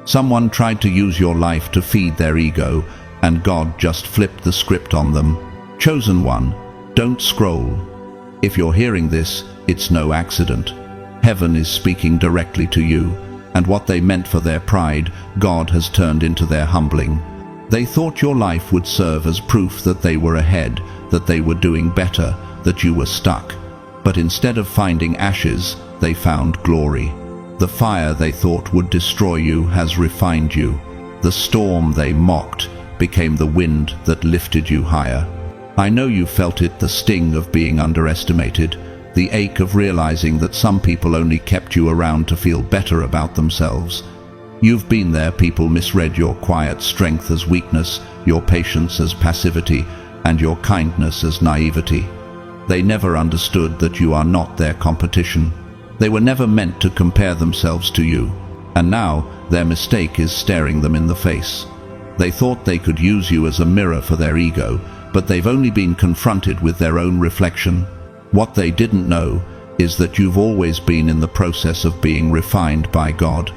Someone tried to use your life to feed their ego, and God just flipped the script on them. Chosen one, don't scroll. If you're hearing this, it's no accident. Heaven is speaking directly to you, and what they meant for their pride, God has turned into their humbling. They thought your life would serve as proof that they were ahead, that they were doing better, that you were stuck. But instead of finding ashes, they found glory. The fire they thought would destroy you has refined you. The storm they mocked became the wind that lifted you higher. I know you felt it, the sting of being underestimated, the ache of realizing that some people only kept you around to feel better about themselves. You've been there. People misread your quiet strength as weakness, your patience as passivity, and your kindness as naivety. They never understood that you are not their competition. They were never meant to compare themselves to you, and now their mistake is staring them in the face. They thought they could use you as a mirror for their ego, but they've only been confronted with their own reflection. What they didn't know is that you've always been in the process of being refined by God.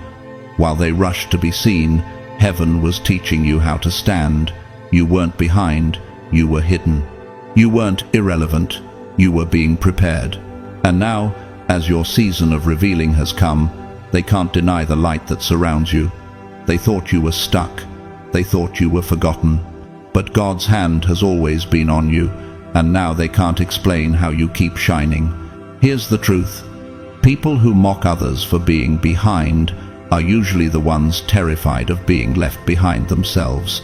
While they rushed to be seen, heaven was teaching you how to stand. You weren't behind, you were hidden. You weren't irrelevant, you were being prepared. And now, as your season of revealing has come, they can't deny the light that surrounds you. They thought you were stuck. They thought you were forgotten. But God's hand has always been on you, and now they can't explain how you keep shining. Here's the truth. People who mock others for being behind are usually the ones terrified of being left behind themselves.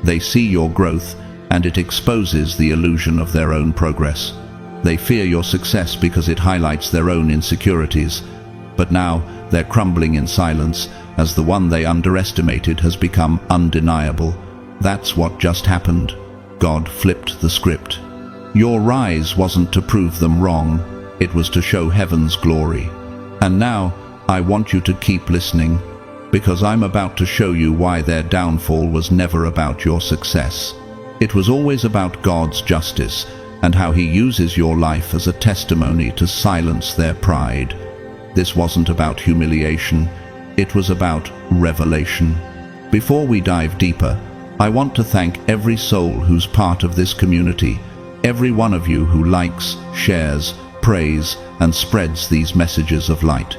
They see your growth, and it exposes the illusion of their own progress. They fear your success because it highlights their own insecurities. But now they're crumbling in silence, as the one they underestimated has become undeniable. That's what just happened. God flipped the script. Your rise wasn't to prove them wrong, it was to show heaven's glory. And now, I want you to keep listening, because I'm about to show you why their downfall was never about your success. It was always about God's justice, and how He uses your life as a testimony to silence their pride. This wasn't about humiliation, it was about revelation. Before we dive deeper, I want to thank every soul who's part of this community, every one of you who likes, shares, prays, and spreads these messages of light.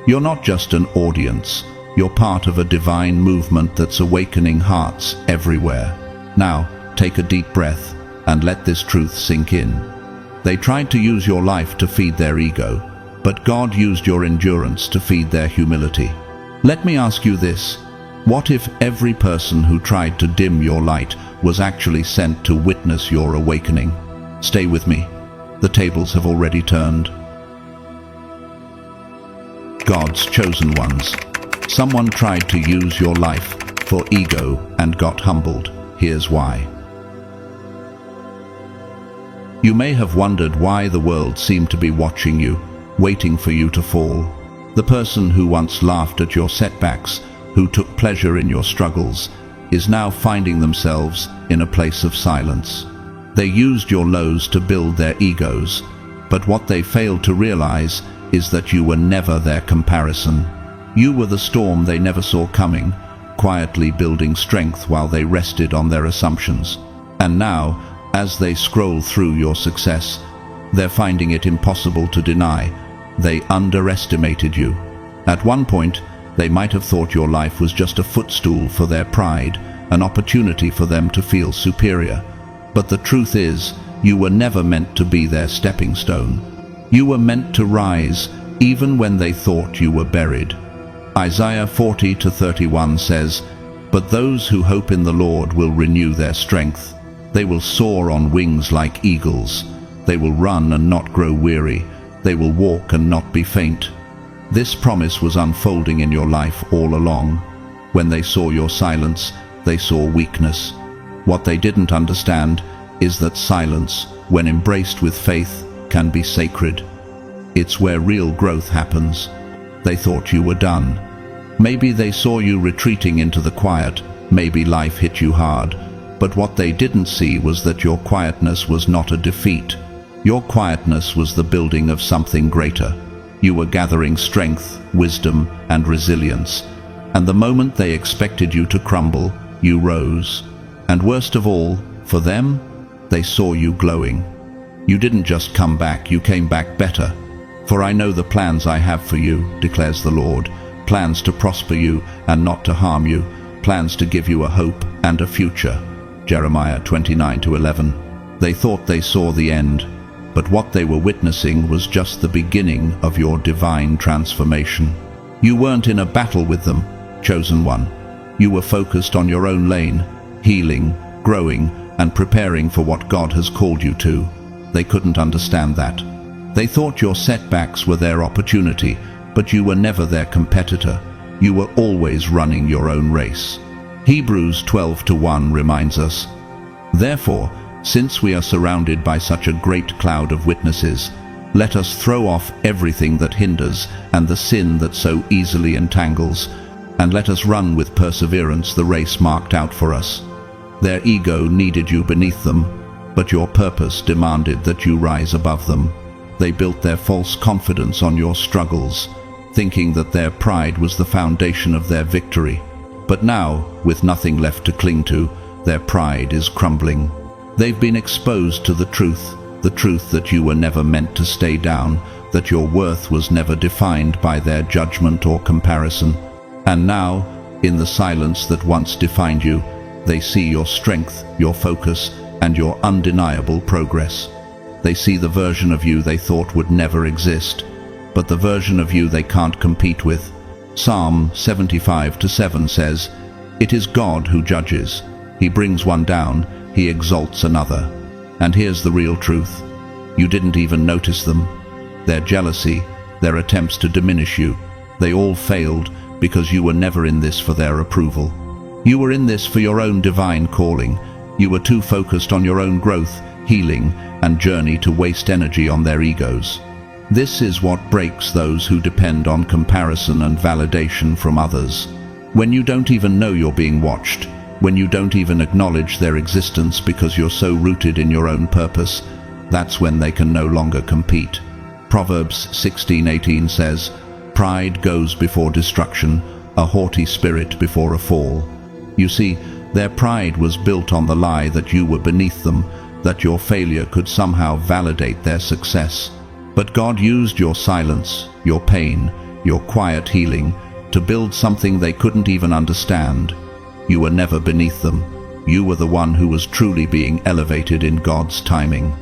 You're not just an audience, you're part of a divine movement that's awakening hearts everywhere. Now, take a deep breath and let this truth sink in. They tried to use your life to feed their ego, but God used your endurance to feed their humility. Let me ask you this. What if every person who tried to dim your light was actually sent to witness your awakening? Stay with me. The tables have already turned. God's chosen ones. Someone tried to use your life for ego and got humbled. Here's why. You may have wondered why the world seemed to be watching you, waiting for you to fall. The person who once laughed at your setbacks, who took pleasure in your struggles, is now finding themselves in a place of silence. They used your lows to build their egos, but what they failed to realize is that you were never their comparison. You were the storm they never saw coming, quietly building strength while they rested on their assumptions. And now, as they scroll through your success, they're finding it impossible to deny. They underestimated you. At one point, they might have thought your life was just a footstool for their pride, an opportunity for them to feel superior. But the truth is, you were never meant to be their stepping stone. You were meant to rise, even when they thought you were buried. Isaiah 40:31 says, "But those who hope in the Lord will renew their strength. They will soar on wings like eagles. They will run and not grow weary. They will walk and not be faint." This promise was unfolding in your life all along. When they saw your silence, they saw weakness. What they didn't understand is that silence, when embraced with faith, can be sacred. It's where real growth happens. They thought you were done. Maybe they saw you retreating into the quiet. Maybe life hit you hard. But what they didn't see was that your quietness was not a defeat. Your quietness was the building of something greater. You were gathering strength, wisdom, and resilience. And the moment they expected you to crumble, you rose. And worst of all, for them, they saw you glowing. You didn't just come back, you came back better. For I know the plans I have for you, declares the Lord, plans to prosper you and not to harm you, plans to give you a hope and a future. Jeremiah 29:11. They thought they saw the end, but what they were witnessing was just the beginning of your divine transformation. You weren't in a battle with them, chosen one. You were focused on your own lane, healing, growing, and preparing for what God has called you to. They couldn't understand that. They thought your setbacks were their opportunity, but you were never their competitor. You were always running your own race. Hebrews 12:1 reminds us, "Therefore, since we are surrounded by such a great cloud of witnesses, let us throw off everything that hinders and the sin that so easily entangles, and let us run with perseverance the race marked out for us." Their ego needed you beneath them, but your purpose demanded that you rise above them. They built their false confidence on your struggles, thinking that their pride was the foundation of their victory. But now, with nothing left to cling to, their pride is crumbling. They've been exposed to the truth that you were never meant to stay down, that your worth was never defined by their judgment or comparison. And now, in the silence that once defined you, they see your strength, your focus, and your undeniable progress. They see the version of you they thought would never exist, but the version of you they can't compete with. Psalm 75:7 says, "It is God who judges. He brings one down, he exalts another." And here's the real truth. You didn't even notice them. Their jealousy, their attempts to diminish you, they all failed because you were never in this for their approval. You were in this for your own divine calling. You were too focused on your own growth, healing, and journey to waste energy on their egos. This is what breaks those who depend on comparison and validation from others. When you don't even know you're being watched, when you don't even acknowledge their existence because you're so rooted in your own purpose, that's when they can no longer compete. Proverbs 16:18 says, "Pride goes before destruction, a haughty spirit before a fall." You see, their pride was built on the lie that you were beneath them, that your failure could somehow validate their success. But God used your silence, your pain, your quiet healing, to build something they couldn't even understand. You were never beneath them. You were the one who was truly being elevated in God's timing.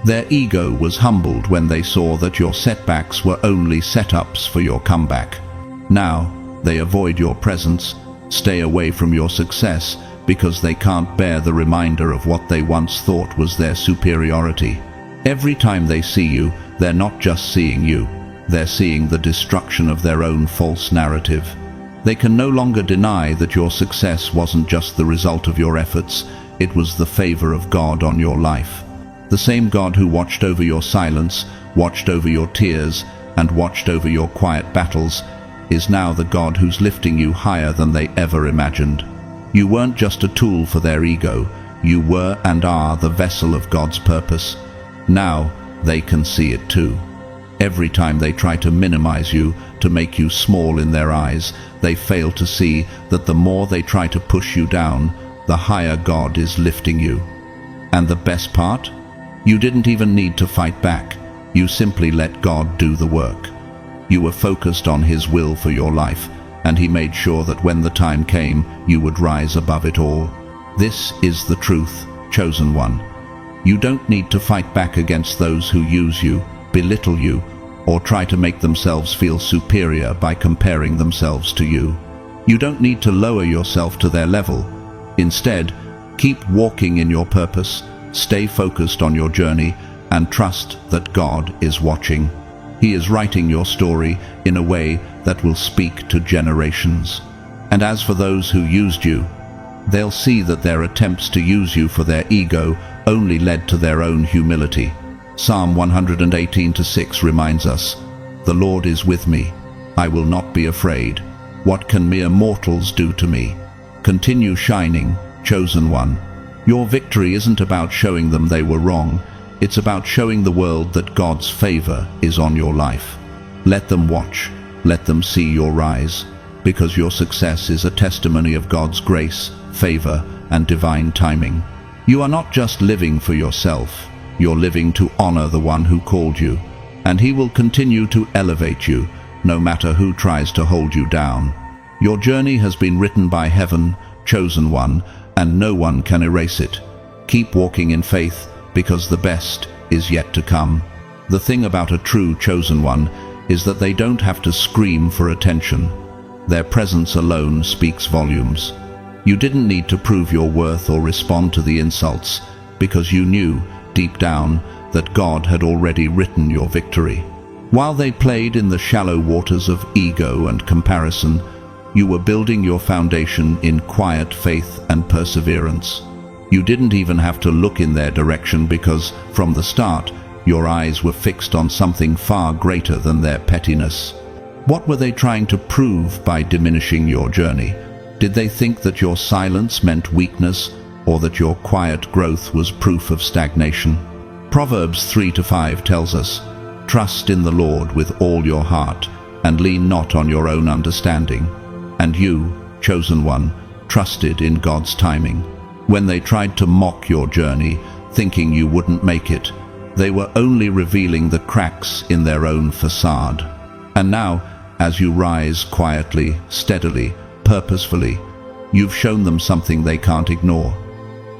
Their ego was humbled when they saw that your setbacks were only setups for your comeback. Now, they avoid your presence, stay away from your success, because they can't bear the reminder of what they once thought was their superiority. Every time they see you, they're not just seeing you, they're seeing the destruction of their own false narrative. They can no longer deny that your success wasn't just the result of your efforts, it was the favor of God on your life. The same God who watched over your silence, watched over your tears, and watched over your quiet battles, is now the God who's lifting you higher than they ever imagined. You weren't just a tool for their ego, you were and are the vessel of God's purpose. Now they can see it too. Every time they try to minimize you, to make you small in their eyes, they fail to see that the more they try to push you down, the higher God is lifting you. And the best part? You didn't even need to fight back. You simply let God do the work. You were focused on His will for your life, and He made sure that when the time came, you would rise above it all. This is the truth, chosen one. You don't need to fight back against those who use you, belittle you, or try to make themselves feel superior by comparing themselves to you. You don't need to lower yourself to their level. Instead, keep walking in your purpose, stay focused on your journey, and trust that God is watching. He is writing your story in a way that will speak to generations. And as for those who used you, they'll see that their attempts to use you for their ego only led to their own humility. Psalm 118:6 reminds us, "The Lord is with me. I will not be afraid. What can mere mortals do to me?" Continue shining, chosen one. Your victory isn't about showing them they were wrong. It's about showing the world that God's favor is on your life. Let them watch. Let them see your rise. because your success is a testimony of God's grace, favor, and divine timing. You are not just living for yourself, you're living to honor the one who called you, and he will continue to elevate you, no matter who tries to hold you down. Your journey has been written by heaven, chosen one, and no one can erase it. Keep walking in faith, because the best is yet to come. The thing about a true chosen one is that they don't have to scream for attention. Their presence alone speaks volumes. You didn't need to prove your worth or respond to the insults, because you knew, deep down, that God had already written your victory. While they played in the shallow waters of ego and comparison, you were building your foundation in quiet faith and perseverance. You didn't even have to look in their direction because, from the start, your eyes were fixed on something far greater than their pettiness. What were they trying to prove by diminishing your journey? Did they think that your silence meant weakness, or that your quiet growth was proof of stagnation? Proverbs 3-5 tells us, "Trust in the Lord with all your heart, and lean not on your own understanding." And you, chosen one, trusted in God's timing. When they tried to mock your journey, thinking you wouldn't make it, they were only revealing the cracks in their own facade. And now, as you rise quietly, steadily, purposefully, you've shown them something they can't ignore.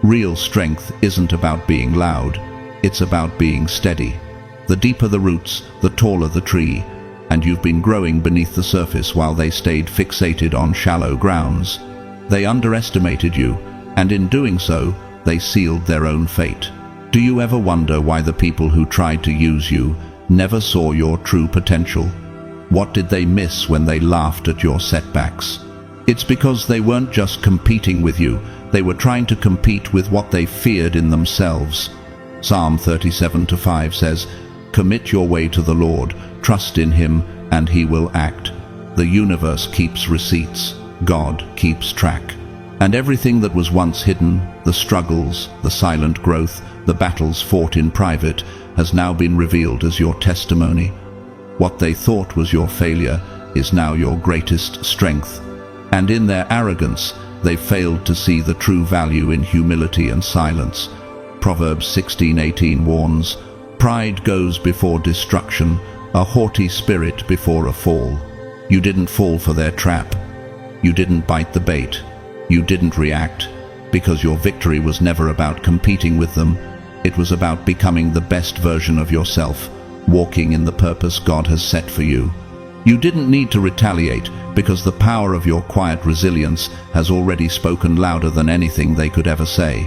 Real strength isn't about being loud, it's about being steady. The deeper the roots, the taller the tree, and you've been growing beneath the surface while they stayed fixated on shallow grounds. They underestimated you, and in doing so, they sealed their own fate. Do you ever wonder why the people who tried to use you never saw your true potential? What did they miss when they laughed at your setbacks? It's because they weren't just competing with you, they were trying to compete with what they feared in themselves. Psalm 37-5 says, "Commit your way to the Lord, trust in him, and he will act." The universe keeps receipts, God keeps track. And everything that was once hidden, the struggles, the silent growth, the battles fought in private, has now been revealed as your testimony. What they thought was your failure is now your greatest strength. And in their arrogance, they failed to see the true value in humility and silence. Proverbs 16:18 warns, "Pride goes before destruction, a haughty spirit before a fall." You didn't fall for their trap. You didn't bite the bait. You didn't react, because your victory was never about competing with them. It was about becoming the best version of yourself, walking in the purpose God has set for you. You didn't need to retaliate, because the power of your quiet resilience has already spoken louder than anything they could ever say.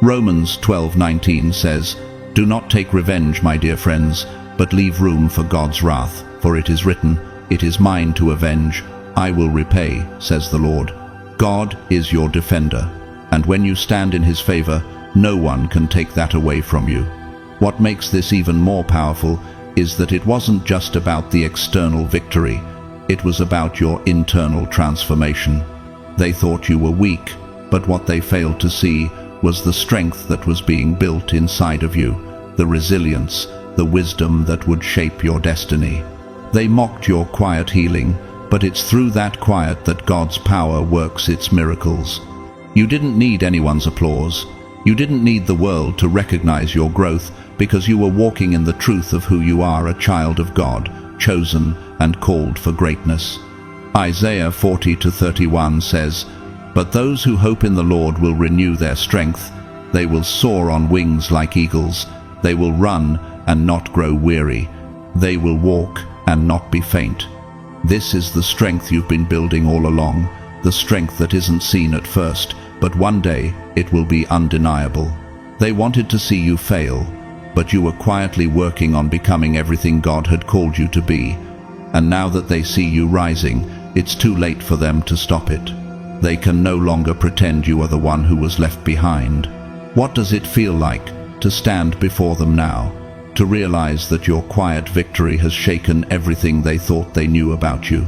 Romans 12:19 says, "Do not take revenge, my dear friends, but leave room for God's wrath, for it is written, 'It is mine to avenge, I will repay,' says the Lord." God is your defender, and when you stand in his favor, no one can take that away from you. What makes this even more powerful is that it wasn't just about the external victory, it was about your internal transformation. They thought you were weak, but what they failed to see was the strength that was being built inside of you, the resilience, the wisdom that would shape your destiny. They mocked your quiet healing, but it's through that quiet that God's power works its miracles. You didn't need anyone's applause. You didn't need the world to recognize your growth, because you were walking in the truth of who you are, a child of God, chosen and called for greatness. Isaiah 40:31 says, "But those who hope in the Lord will renew their strength. They will soar on wings like eagles. They will run and not grow weary. They will walk and not be faint." This is the strength you've been building all along, the strength that isn't seen at first, but one day it will be undeniable. They wanted to see you fail, but you were quietly working on becoming everything God had called you to be. And now that they see you rising, it's too late for them to stop it. They can no longer pretend you are the one who was left behind. What does it feel like to stand before them now, to realize that your quiet victory has shaken everything they thought they knew about you?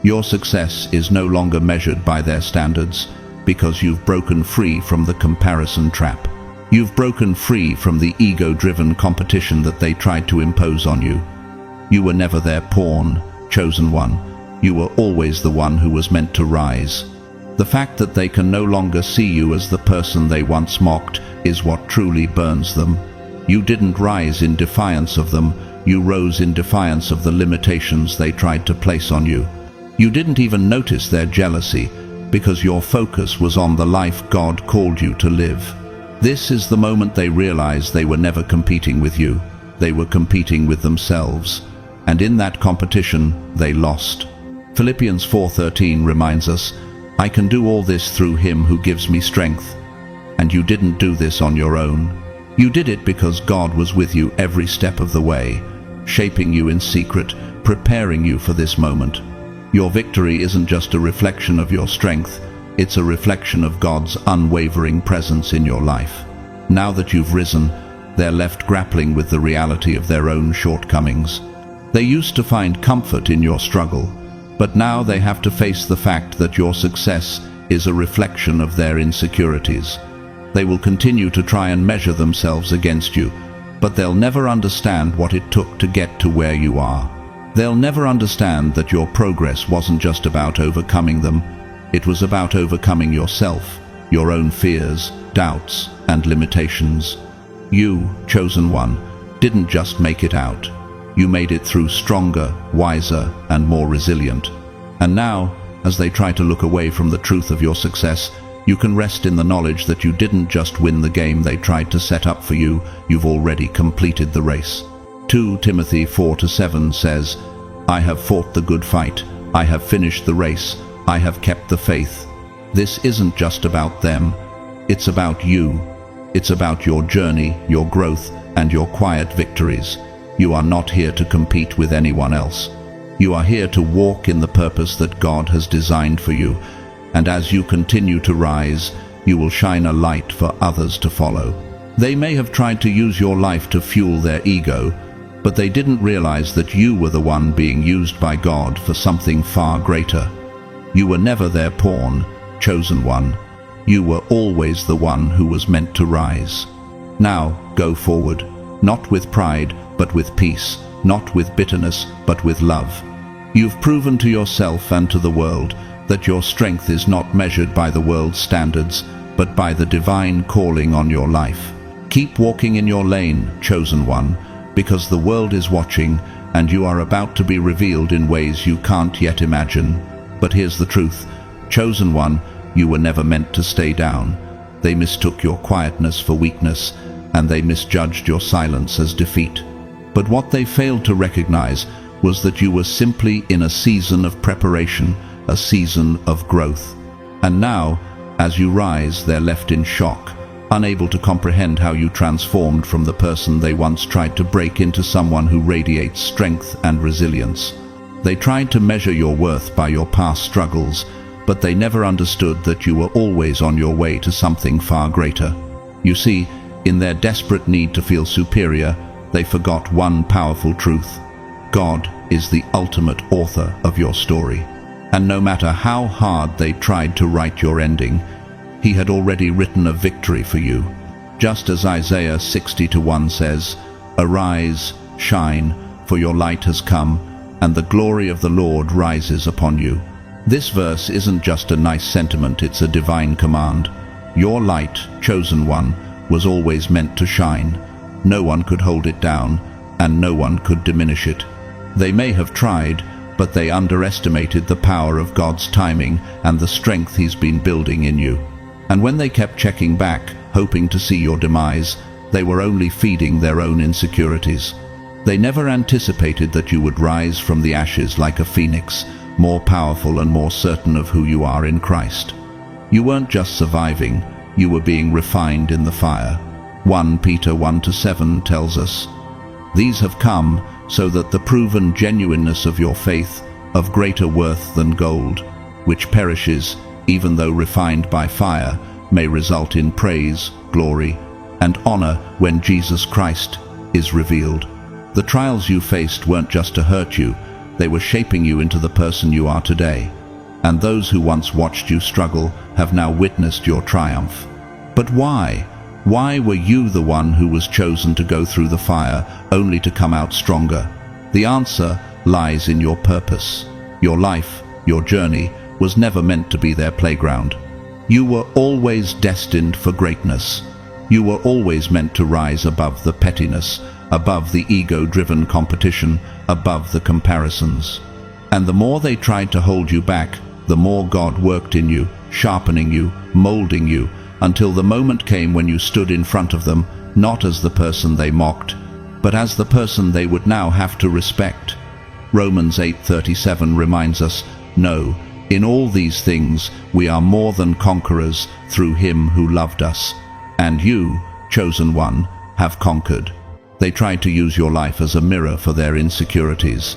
Your success is no longer measured by their standards, because you've broken free from the comparison trap. You've broken free from the ego-driven competition that they tried to impose on you. You were never their pawn, chosen one. You were always the one who was meant to rise. The fact that they can no longer see you as the person they once mocked is what truly burns them. You didn't rise in defiance of them, you rose in defiance of the limitations they tried to place on you. You didn't even notice their jealousy, because your focus was on the life God called you to live. This is the moment they realized they were never competing with you. They were competing with themselves. And in that competition, they lost. Philippians 4:13 reminds us, I can do all this through him who gives me strength. And you didn't do this on your own. You did it because God was with you every step of the way, shaping you in secret, preparing you for this moment. Your victory isn't just a reflection of your strength, it's a reflection of God's unwavering presence in your life. Now that you've risen, they're left grappling with the reality of their own shortcomings. They used to find comfort in your struggle, but now they have to face the fact that your success is a reflection of their insecurities. They will continue to try and measure themselves against you, but they'll never understand what it took to get to where you are. They'll never understand that your progress wasn't just about overcoming them, it was about overcoming yourself, your own fears, doubts, and limitations. You, chosen one, didn't just make it out. You made it through stronger, wiser, and more resilient. And now, as they try to look away from the truth of your success, you can rest in the knowledge that you didn't just win the game they tried to set up for you, you've already completed the race. 2 Timothy 4:7 says, I have fought the good fight, I have finished the race, I have kept the faith. This isn't just about them, it's about you. It's about your journey, your growth, and your quiet victories. You are not here to compete with anyone else. You are here to walk in the purpose that God has designed for you, and as you continue to rise, you will shine a light for others to follow. They may have tried to use your life to fuel their ego, but they didn't realize that you were the one being used by God for something far greater. You were never their pawn, chosen one. You were always the one who was meant to rise. Now, go forward, not with pride, but with peace, not with bitterness, but with love. You've proven to yourself and to the world that your strength is not measured by the world's standards, but by the divine calling on your life. Keep walking in your lane, chosen one, because the world is watching, and you are about to be revealed in ways you can't yet imagine. But here's the truth, chosen one, you were never meant to stay down. They mistook your quietness for weakness, and they misjudged your silence as defeat. But what they failed to recognize was that you were simply in a season of preparation, a season of growth. And now, as you rise, they're left in shock, unable to comprehend how you transformed from the person they once tried to break into someone who radiates strength and resilience. They tried to measure your worth by your past struggles, but they never understood that you were always on your way to something far greater. You see, in their desperate need to feel superior, they forgot one powerful truth. God is the ultimate author of your story. And no matter how hard they tried to write your ending, He had already written a victory for you. Just as Isaiah 60:1 says, Arise, shine, for your light has come, and the glory of the Lord rises upon you. This verse isn't just a nice sentiment, it's a divine command. Your light, chosen one, was always meant to shine. No one could hold it down, and no one could diminish it. They may have tried, but they underestimated the power of God's timing and the strength He's been building in you. And when they kept checking back, hoping to see your demise, they were only feeding their own insecurities. They never anticipated that you would rise from the ashes like a phoenix, more powerful and more certain of who you are in Christ. You weren't just surviving, you were being refined in the fire. 1 Peter 1:7 tells us, These have come so that the proven genuineness of your faith, of greater worth than gold, which perishes, even though refined by fire, may result in praise, glory, and honor when Jesus Christ is revealed. The trials you faced weren't just to hurt you, they were shaping you into the person you are today. And those who once watched you struggle have now witnessed your triumph. But why? Why were you the one who was chosen to go through the fire, only to come out stronger? The answer lies in your purpose. Your life, your journey, was never meant to be their playground. You were always destined for greatness. You were always meant to rise above the pettiness, above the ego-driven competition, above the comparisons. And the more they tried to hold you back, the more God worked in you, sharpening you, molding you, until the moment came when you stood in front of them, not as the person they mocked, but as the person they would now have to respect. Romans 8:37 reminds us, "No, in all these things we are more than conquerors through him who loved us. And you, chosen one, have conquered." They tried to use your life as a mirror for their insecurities.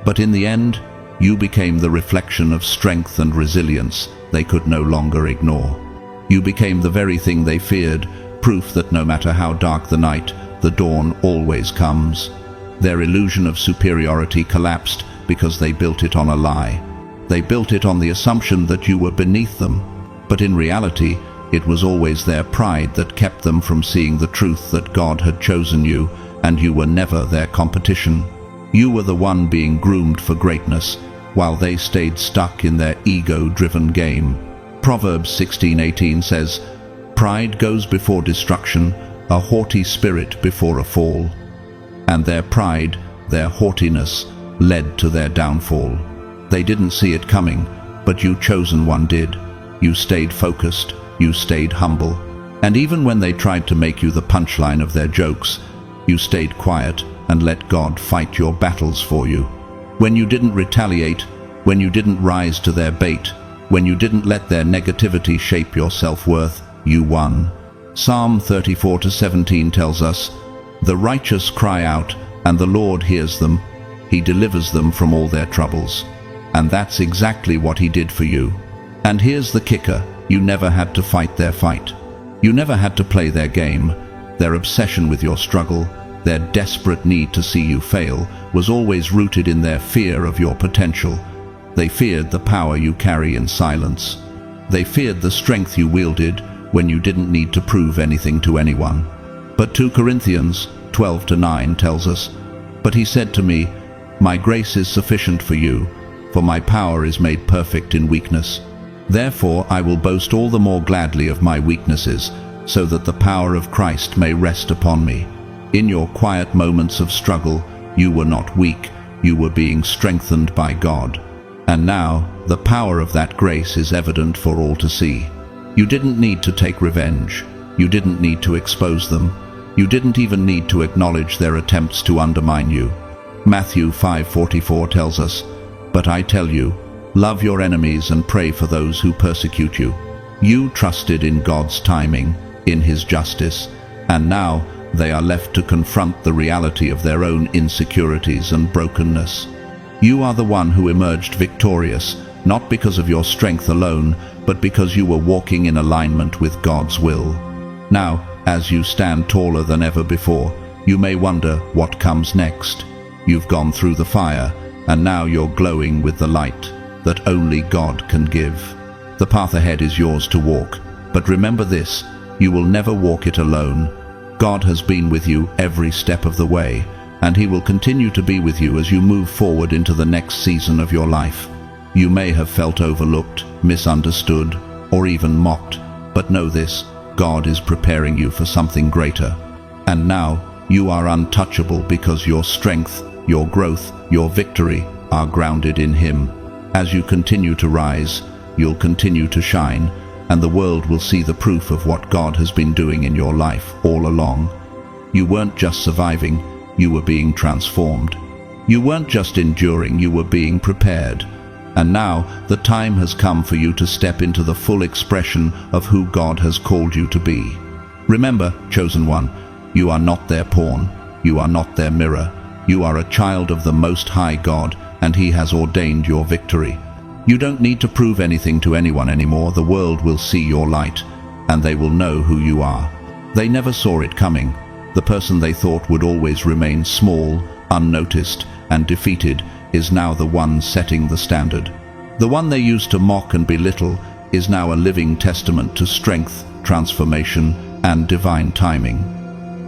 But in the end, you became the reflection of strength and resilience they could no longer ignore. You became the very thing they feared, proof that no matter how dark the night, the dawn always comes. Their illusion of superiority collapsed because they built it on a lie. They built it on the assumption that you were beneath them. But in reality, it was always their pride that kept them from seeing the truth that God had chosen you, and you were never their competition. You were the one being groomed for greatness, while they stayed stuck in their ego-driven game. Proverbs 16:18 says, "Pride goes before destruction, a haughty spirit before a fall." And their pride, their haughtiness, led to their downfall. They didn't see it coming, but you, chosen one, did. You stayed focused, you stayed humble. And even when they tried to make you the punchline of their jokes, you stayed quiet and let God fight your battles for you. When you didn't retaliate, when you didn't rise to their bait, when you didn't let their negativity shape your self-worth, you won. Psalm 34:17 tells us, "The righteous cry out, and the Lord hears them. He delivers them from all their troubles." And that's exactly what he did for you. And here's the kicker, you never had to fight their fight. You never had to play their game. Their obsession with your struggle, their desperate need to see you fail, was always rooted in their fear of your potential. They feared the power you carry in silence. They feared the strength you wielded when you didn't need to prove anything to anyone. But 2 Corinthians 12:9 tells us, "But he said to me, 'My grace is sufficient for you, for my power is made perfect in weakness. Therefore I will boast all the more gladly of my weaknesses, so that the power of Christ may rest upon me.'" In your quiet moments of struggle, you were not weak, you were being strengthened by God. And now, the power of that grace is evident for all to see. You didn't need to take revenge. You didn't need to expose them. You didn't even need to acknowledge their attempts to undermine you. Matthew 5:44 tells us, "But I tell you, love your enemies and pray for those who persecute you." You trusted in God's timing, in his justice, and now they are left to confront the reality of their own insecurities and brokenness. You are the one who emerged victorious, not because of your strength alone, but because you were walking in alignment with God's will. Now, as you stand taller than ever before, you may wonder what comes next. You've gone through the fire, and now you're glowing with the light that only God can give. The path ahead is yours to walk, but remember this, you will never walk it alone. God has been with you every step of the way, and he will continue to be with you as you move forward into the next season of your life. You may have felt overlooked, misunderstood, or even mocked, but know this, God is preparing you for something greater. And now, you are untouchable because your strength, your growth, your victory are grounded in him. As you continue to rise, you'll continue to shine, and the world will see the proof of what God has been doing in your life all along. You weren't just surviving, you were being transformed. You weren't just enduring, you were being prepared. And now the time has come for you to step into the full expression of who God has called you to be. Remember, chosen one, you are not their pawn, you are not their mirror. You are a child of the Most High God, and he has ordained your victory. You don't need to prove anything to anyone anymore. The world will see your light, and they will know who you are. They never saw it coming. The person they thought would always remain small, unnoticed, and defeated is now the one setting the standard. The one they used to mock and belittle is now a living testament to strength, transformation, and divine timing.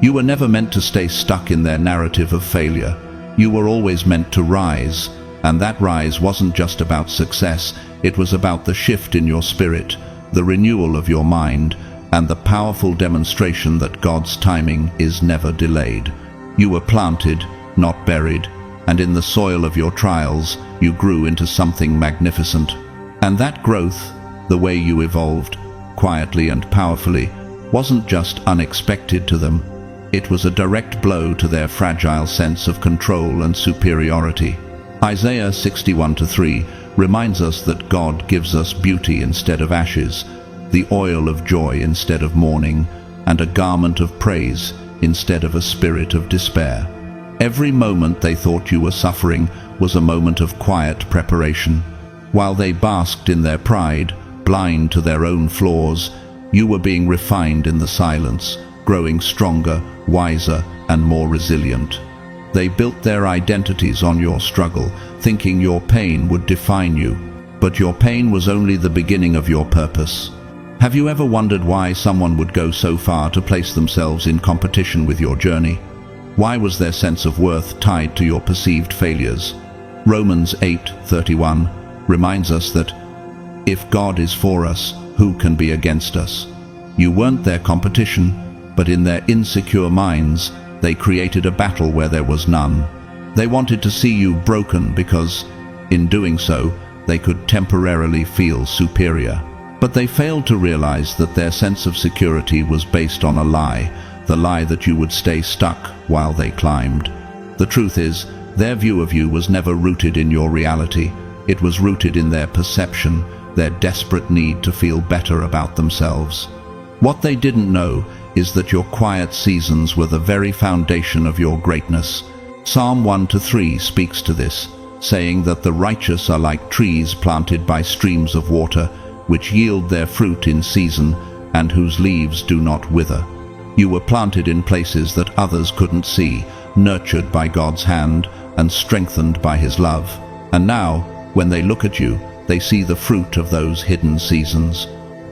You were never meant to stay stuck in their narrative of failure. You were always meant to rise, And that rise wasn't just about success, it was about the shift in your spirit, the renewal of your mind, and the powerful demonstration that God's timing is never delayed. You were planted, not buried, and in the soil of your trials, you grew into something magnificent. And that growth, the way you evolved, quietly and powerfully, wasn't just unexpected to them. It was a direct blow to their fragile sense of control and superiority. Isaiah 61:3 reminds us that God gives us beauty instead of ashes, the oil of joy instead of mourning, and a garment of praise instead of a spirit of despair. Every moment they thought you were suffering was a moment of quiet preparation. While they basked in their pride, blind to their own flaws, you were being refined in the silence, growing stronger, wiser, and more resilient. They built their identities on your struggle, thinking your pain would define you. But your pain was only the beginning of your purpose. Have you ever wondered why someone would go so far to place themselves in competition with your journey? Why was their sense of worth tied to your perceived failures? Romans 8:31 reminds us that if God is for us, who can be against us? You weren't their competition, but in their insecure minds, they created a battle where there was none. They wanted to see you broken because, in doing so, they could temporarily feel superior. But they failed to realize that their sense of security was based on a lie, the lie that you would stay stuck while they climbed. The truth is, their view of you was never rooted in your reality. It was rooted in their perception, their desperate need to feel better about themselves. What they didn't know is that your quiet seasons were the very foundation of your greatness. Psalm 1-3 speaks to this, saying that the righteous are like trees planted by streams of water, which yield their fruit in season, and whose leaves do not wither. You were planted in places that others couldn't see, nurtured by God's hand and strengthened by His love. And now, when they look at you, they see the fruit of those hidden seasons.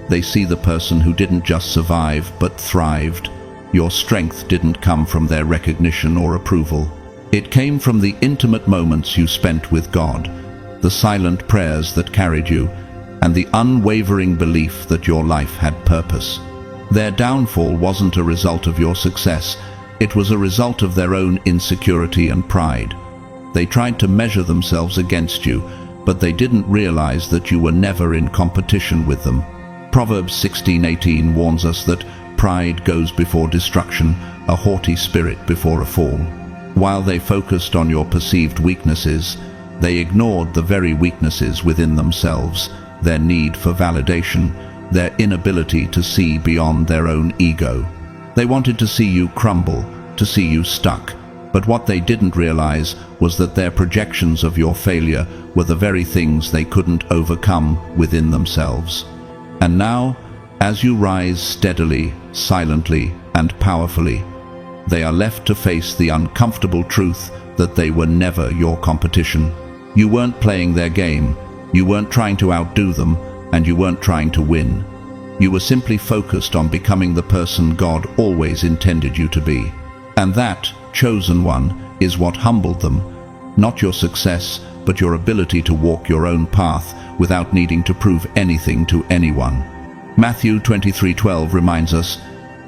They see the person who didn't just survive, but thrived. Your strength didn't come from their recognition or approval. It came from the intimate moments you spent with God, the silent prayers that carried you, and the unwavering belief that your life had purpose. Their downfall wasn't a result of your success, it was a result of their own insecurity and pride. They tried to measure themselves against you, but they didn't realize that you were never in competition with them. Proverbs 16:18 warns us that pride goes before destruction, a haughty spirit before a fall. While they focused on your perceived weaknesses, they ignored the very weaknesses within themselves, their need for validation, their inability to see beyond their own ego. They wanted to see you crumble, to see you stuck, but what they didn't realize was that their projections of your failure were the very things they couldn't overcome within themselves. And now, as you rise steadily, silently, and powerfully, they are left to face the uncomfortable truth that they were never your competition. You weren't playing their game, you weren't trying to outdo them, and you weren't trying to win. You were simply focused on becoming the person God always intended you to be. And that, chosen one, is what humbled them. Not your success, but your ability to walk your own path without needing to prove anything to anyone. Matthew 23:12 reminds us,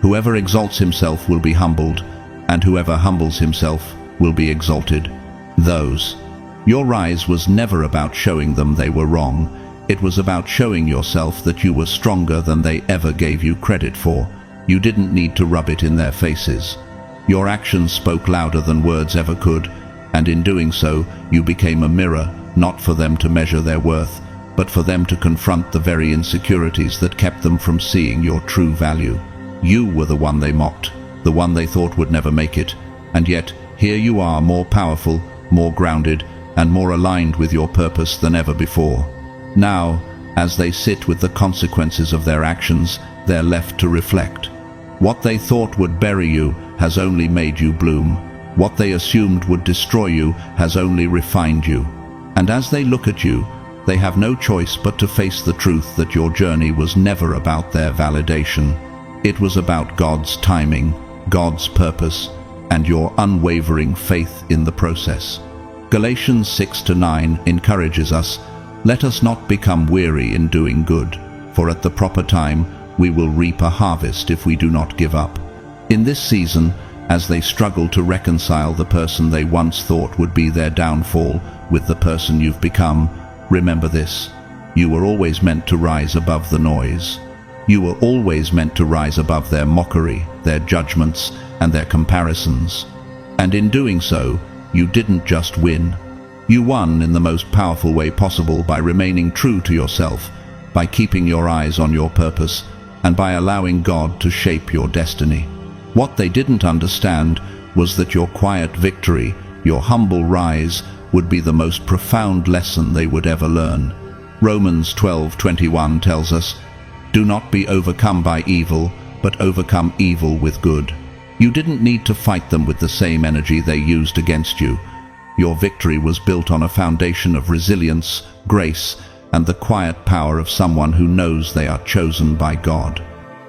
"Whoever exalts himself will be humbled, and whoever humbles himself will be exalted." Your rise was never about showing them they were wrong. It was about showing yourself that you were stronger than they ever gave you credit for. You didn't need to rub it in their faces. Your actions spoke louder than words ever could, and in doing so, you became a mirror, not for them to measure their worth, but for them to confront the very insecurities that kept them from seeing your true value. You were the one they mocked, the one they thought would never make it, and yet here you are, more powerful, more grounded, and more aligned with your purpose than ever before. Now, as they sit with the consequences of their actions, they're left to reflect. What they thought would bury you has only made you bloom. What they assumed would destroy you has only refined you. And as they look at you, they have no choice but to face the truth that your journey was never about their validation. It was about God's timing, God's purpose, and your unwavering faith in the process. Galatians 6-9 encourages us, "Let us not become weary in doing good, for at the proper time we will reap a harvest if we do not give up." In this season, as they struggle to reconcile the person they once thought would be their downfall with the person you've become, remember this: you were always meant to rise above the noise. You were always meant to rise above their mockery, their judgments, and their comparisons. And in doing so, you didn't just win. You won in the most powerful way possible by remaining true to yourself, by keeping your eyes on your purpose, and by allowing God to shape your destiny. What they didn't understand was that your quiet victory, your humble rise, would be the most profound lesson they would ever learn. Romans 12:21 tells us, "Do not be overcome by evil, but overcome evil with good." You didn't need to fight them with the same energy they used against you. Your victory was built on a foundation of resilience, grace, and the quiet power of someone who knows they are chosen by God.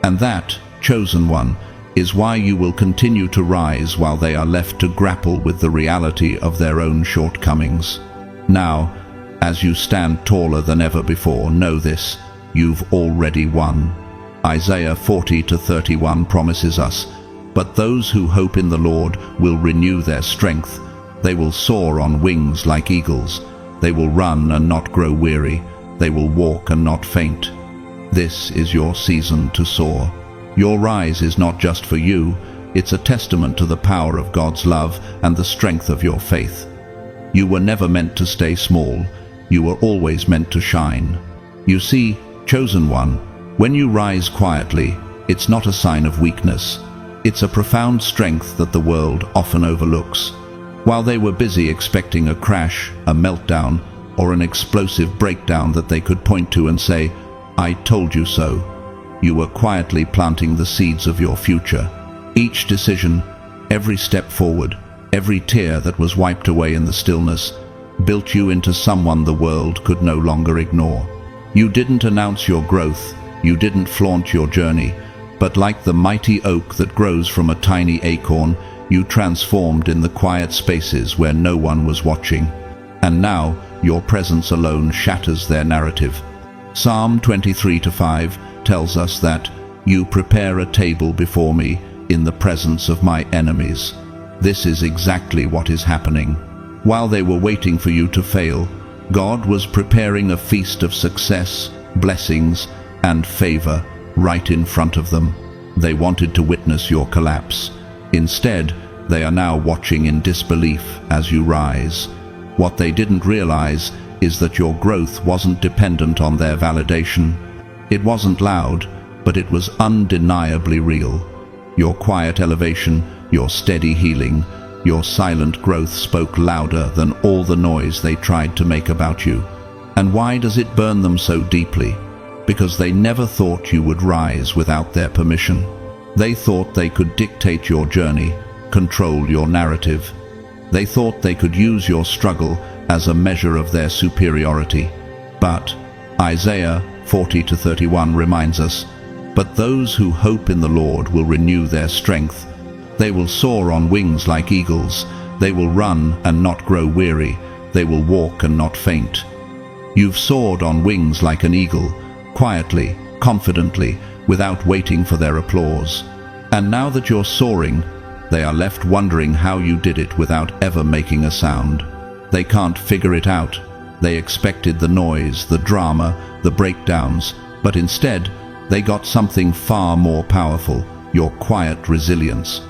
And that, chosen one, is why you will continue to rise while they are left to grapple with the reality of their own shortcomings. Now, as you stand taller than ever before, know this: you've already won. Isaiah 40:31 promises us, "But those who hope in the Lord will renew their strength. They will soar on wings like eagles. They will run and not grow weary. They will walk and not faint." This is your season to soar. Your rise is not just for you, it's a testament to the power of God's love and the strength of your faith. You were never meant to stay small. You were always meant to shine. You see, chosen one, when you rise quietly, it's not a sign of weakness. It's a profound strength that the world often overlooks. While they were busy expecting a crash, a meltdown, or an explosive breakdown that they could point to and say, "I told you so," you were quietly planting the seeds of your future. Each decision, every step forward, every tear that was wiped away in the stillness, built you into someone the world could no longer ignore. You didn't announce your growth, you didn't flaunt your journey, but like the mighty oak that grows from a tiny acorn, you transformed in the quiet spaces where no one was watching. And now, your presence alone shatters their narrative. Psalm 23:5 tells us that, "You prepare a table before me in the presence of my enemies." This is exactly what is happening. While they were waiting for you to fail, God was preparing a feast of success, blessings, and favor right in front of them. They wanted to witness your collapse. Instead, they are now watching in disbelief as you rise. What they didn't realize is that your growth wasn't dependent on their validation. It wasn't loud, but it was undeniably real. Your quiet elevation, your steady healing, your silent growth spoke louder than all the noise they tried to make about you. And why does it burn them so deeply? Because they never thought you would rise without their permission. They thought they could dictate your journey, control your narrative. They thought they could use your struggle as a measure of their superiority. But Isaiah 40:31 reminds us, "But those who hope in the Lord will renew their strength. They will soar on wings like eagles. They will run and not grow weary. They will walk and not faint." You've soared on wings like an eagle, quietly, confidently, without waiting for their applause. And now that you're soaring, they are left wondering how you did it without ever making a sound. They can't figure it out. They expected the noise, the drama, the breakdowns, but instead, they got something far more powerful: your quiet resilience.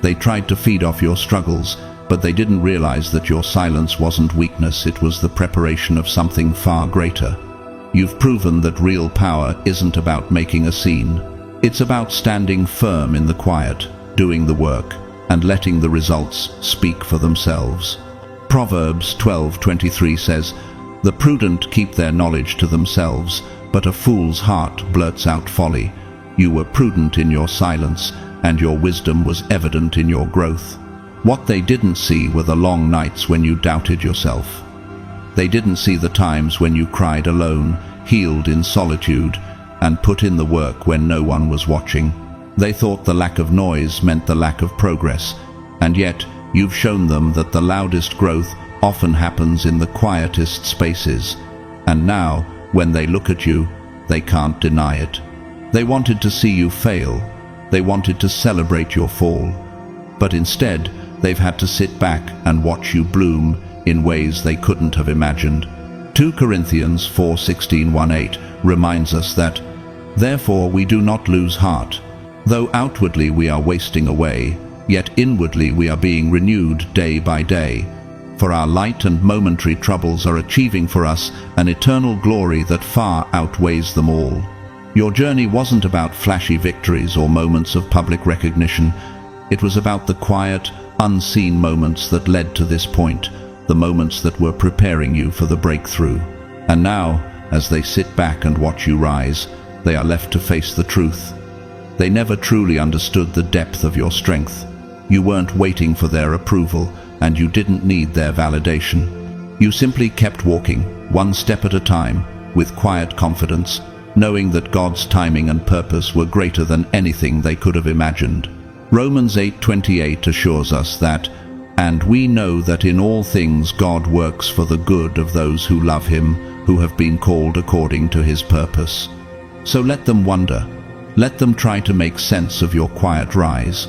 They tried to feed off your struggles, but they didn't realize that your silence wasn't weakness, it was the preparation of something far greater. You've proven that real power isn't about making a scene. It's about standing firm in the quiet, doing the work, and letting the results speak for themselves. Proverbs 12:23 says, "The prudent keep their knowledge to themselves, but a fool's heart blurts out folly." You were prudent in your silence, and your wisdom was evident in your growth. What they didn't see were the long nights when you doubted yourself. They didn't see the times when you cried alone, healed in solitude, and put in the work when no one was watching. They thought the lack of noise meant the lack of progress, and yet you've shown them that the loudest growth often happens in the quietest spaces. And now, when they look at you, they can't deny it. They wanted to see you fail. They wanted to celebrate your fall. But instead, they've had to sit back and watch you bloom in ways they couldn't have imagined. 2 Corinthians 4:16-18 reminds us that, "Therefore we do not lose heart. Though outwardly we are wasting away, yet inwardly we are being renewed day by day. For our light and momentary troubles are achieving for us an eternal glory that far outweighs them all." Your journey wasn't about flashy victories or moments of public recognition. It was about the quiet, unseen moments that led to this point, the moments that were preparing you for the breakthrough. And now, as they sit back and watch you rise, they are left to face the truth. They never truly understood the depth of your strength. You weren't waiting for their approval, and you didn't need their validation. You simply kept walking, one step at a time, with quiet confidence, knowing that God's timing and purpose were greater than anything they could have imagined. Romans 8:28 assures us that, "And we know that in all things God works for the good of those who love him, who have been called according to his purpose." So let them wonder. Let them try to make sense of your quiet rise.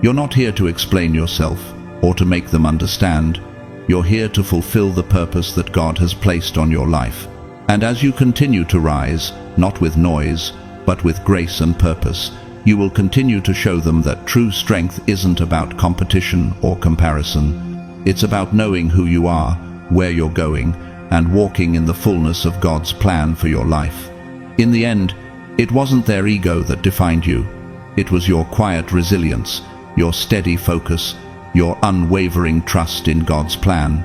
You're not here to explain yourself or to make them understand. You're here to fulfill the purpose that God has placed on your life. And as you continue to rise, not with noise, but with grace and purpose, you will continue to show them that true strength isn't about competition or comparison. It's about knowing who you are, where you're going, and walking in the fullness of God's plan for your life. In the end, it wasn't their ego that defined you. It was your quiet resilience, your steady focus, your unwavering trust in God's plan.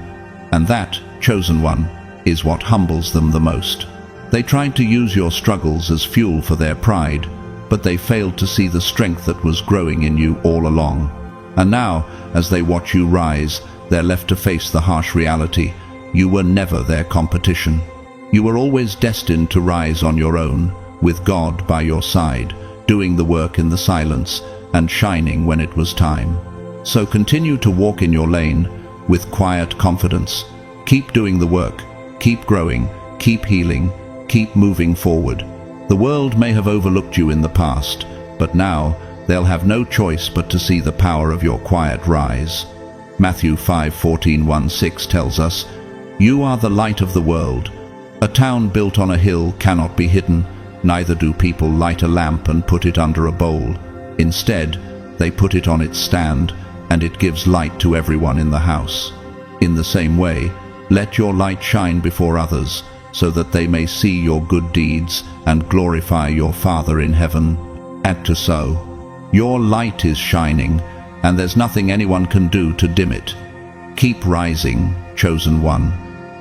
And that, chosen one, is what humbles them the most. They tried to use your struggles as fuel for their pride, but they failed to see the strength that was growing in you all along. And now, as they watch you rise, they're left to face the harsh reality. You were never their competition. You were always destined to rise on your own, with God by your side, doing the work in the silence and shining when it was time. So continue to walk in your lane with quiet confidence. Keep doing the work, keep growing, keep healing, keep moving forward. The world may have overlooked you in the past, but now they'll have no choice but to see the power of your quiet rise. Matthew 5:14-16 tells us, "You are the light of the world. A town built on a hill cannot be hidden, neither do people light a lamp and put it under a bowl. Instead, they put it on its stand, and it gives light to everyone in the house. In the same way, let your light shine before others, so that they may see your good deeds and glorify your Father in heaven." Accusations. Your light is shining, and there's nothing anyone can do to dim it. Keep rising, chosen one.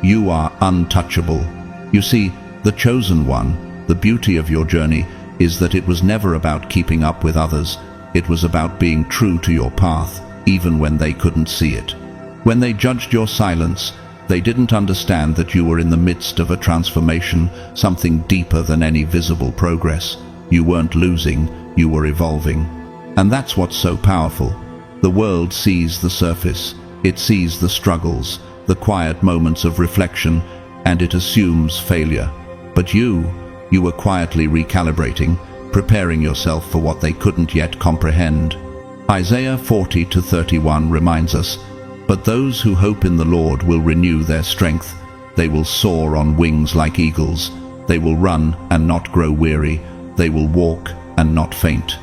You are untouchable. You see, the chosen one, the beauty of your journey, is that it was never about keeping up with others. It was about being true to your path, even when they couldn't see it. When they judged your silence, they didn't understand that you were in the midst of a transformation, something deeper than any visible progress. You weren't losing, you were evolving. And that's what's so powerful. The world sees the surface. It sees the struggles, the quiet moments of reflection, and it assumes failure. But you were quietly recalibrating, preparing yourself for what they couldn't yet comprehend. Isaiah 40:31 reminds us, "But those who hope in the Lord will renew their strength. They will soar on wings like eagles. They will run and not grow weary. They will walk and not faint."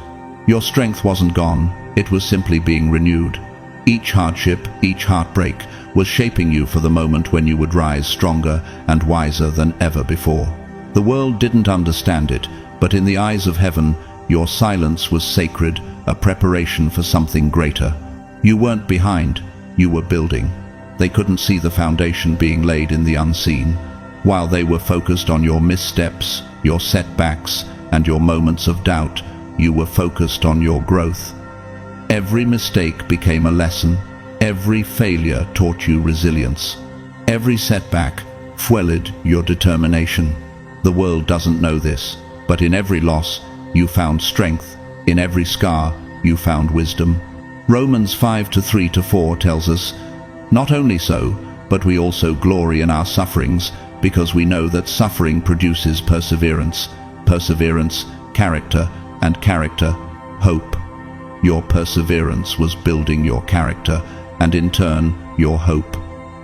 Your strength wasn't gone. It was simply being renewed. Each hardship, each heartbreak was shaping you for the moment when you would rise stronger and wiser than ever before. The world didn't understand it, but in the eyes of heaven, your silence was sacred, a preparation for something greater. You weren't behind, you were building. They couldn't see the foundation being laid in the unseen. While they were focused on your missteps, your setbacks, and your moments of doubt, you were focused on your growth. Every mistake became a lesson. Every failure taught you resilience. Every setback fueled your determination. The world doesn't know this, but in every loss, you found strength. In every scar, you found wisdom. Romans 5:3-4 tells us, "Not only so, but we also glory in our sufferings, because we know that suffering produces perseverance, perseverance, character, and character, hope. Your perseverance was building your character, and in turn, your hope.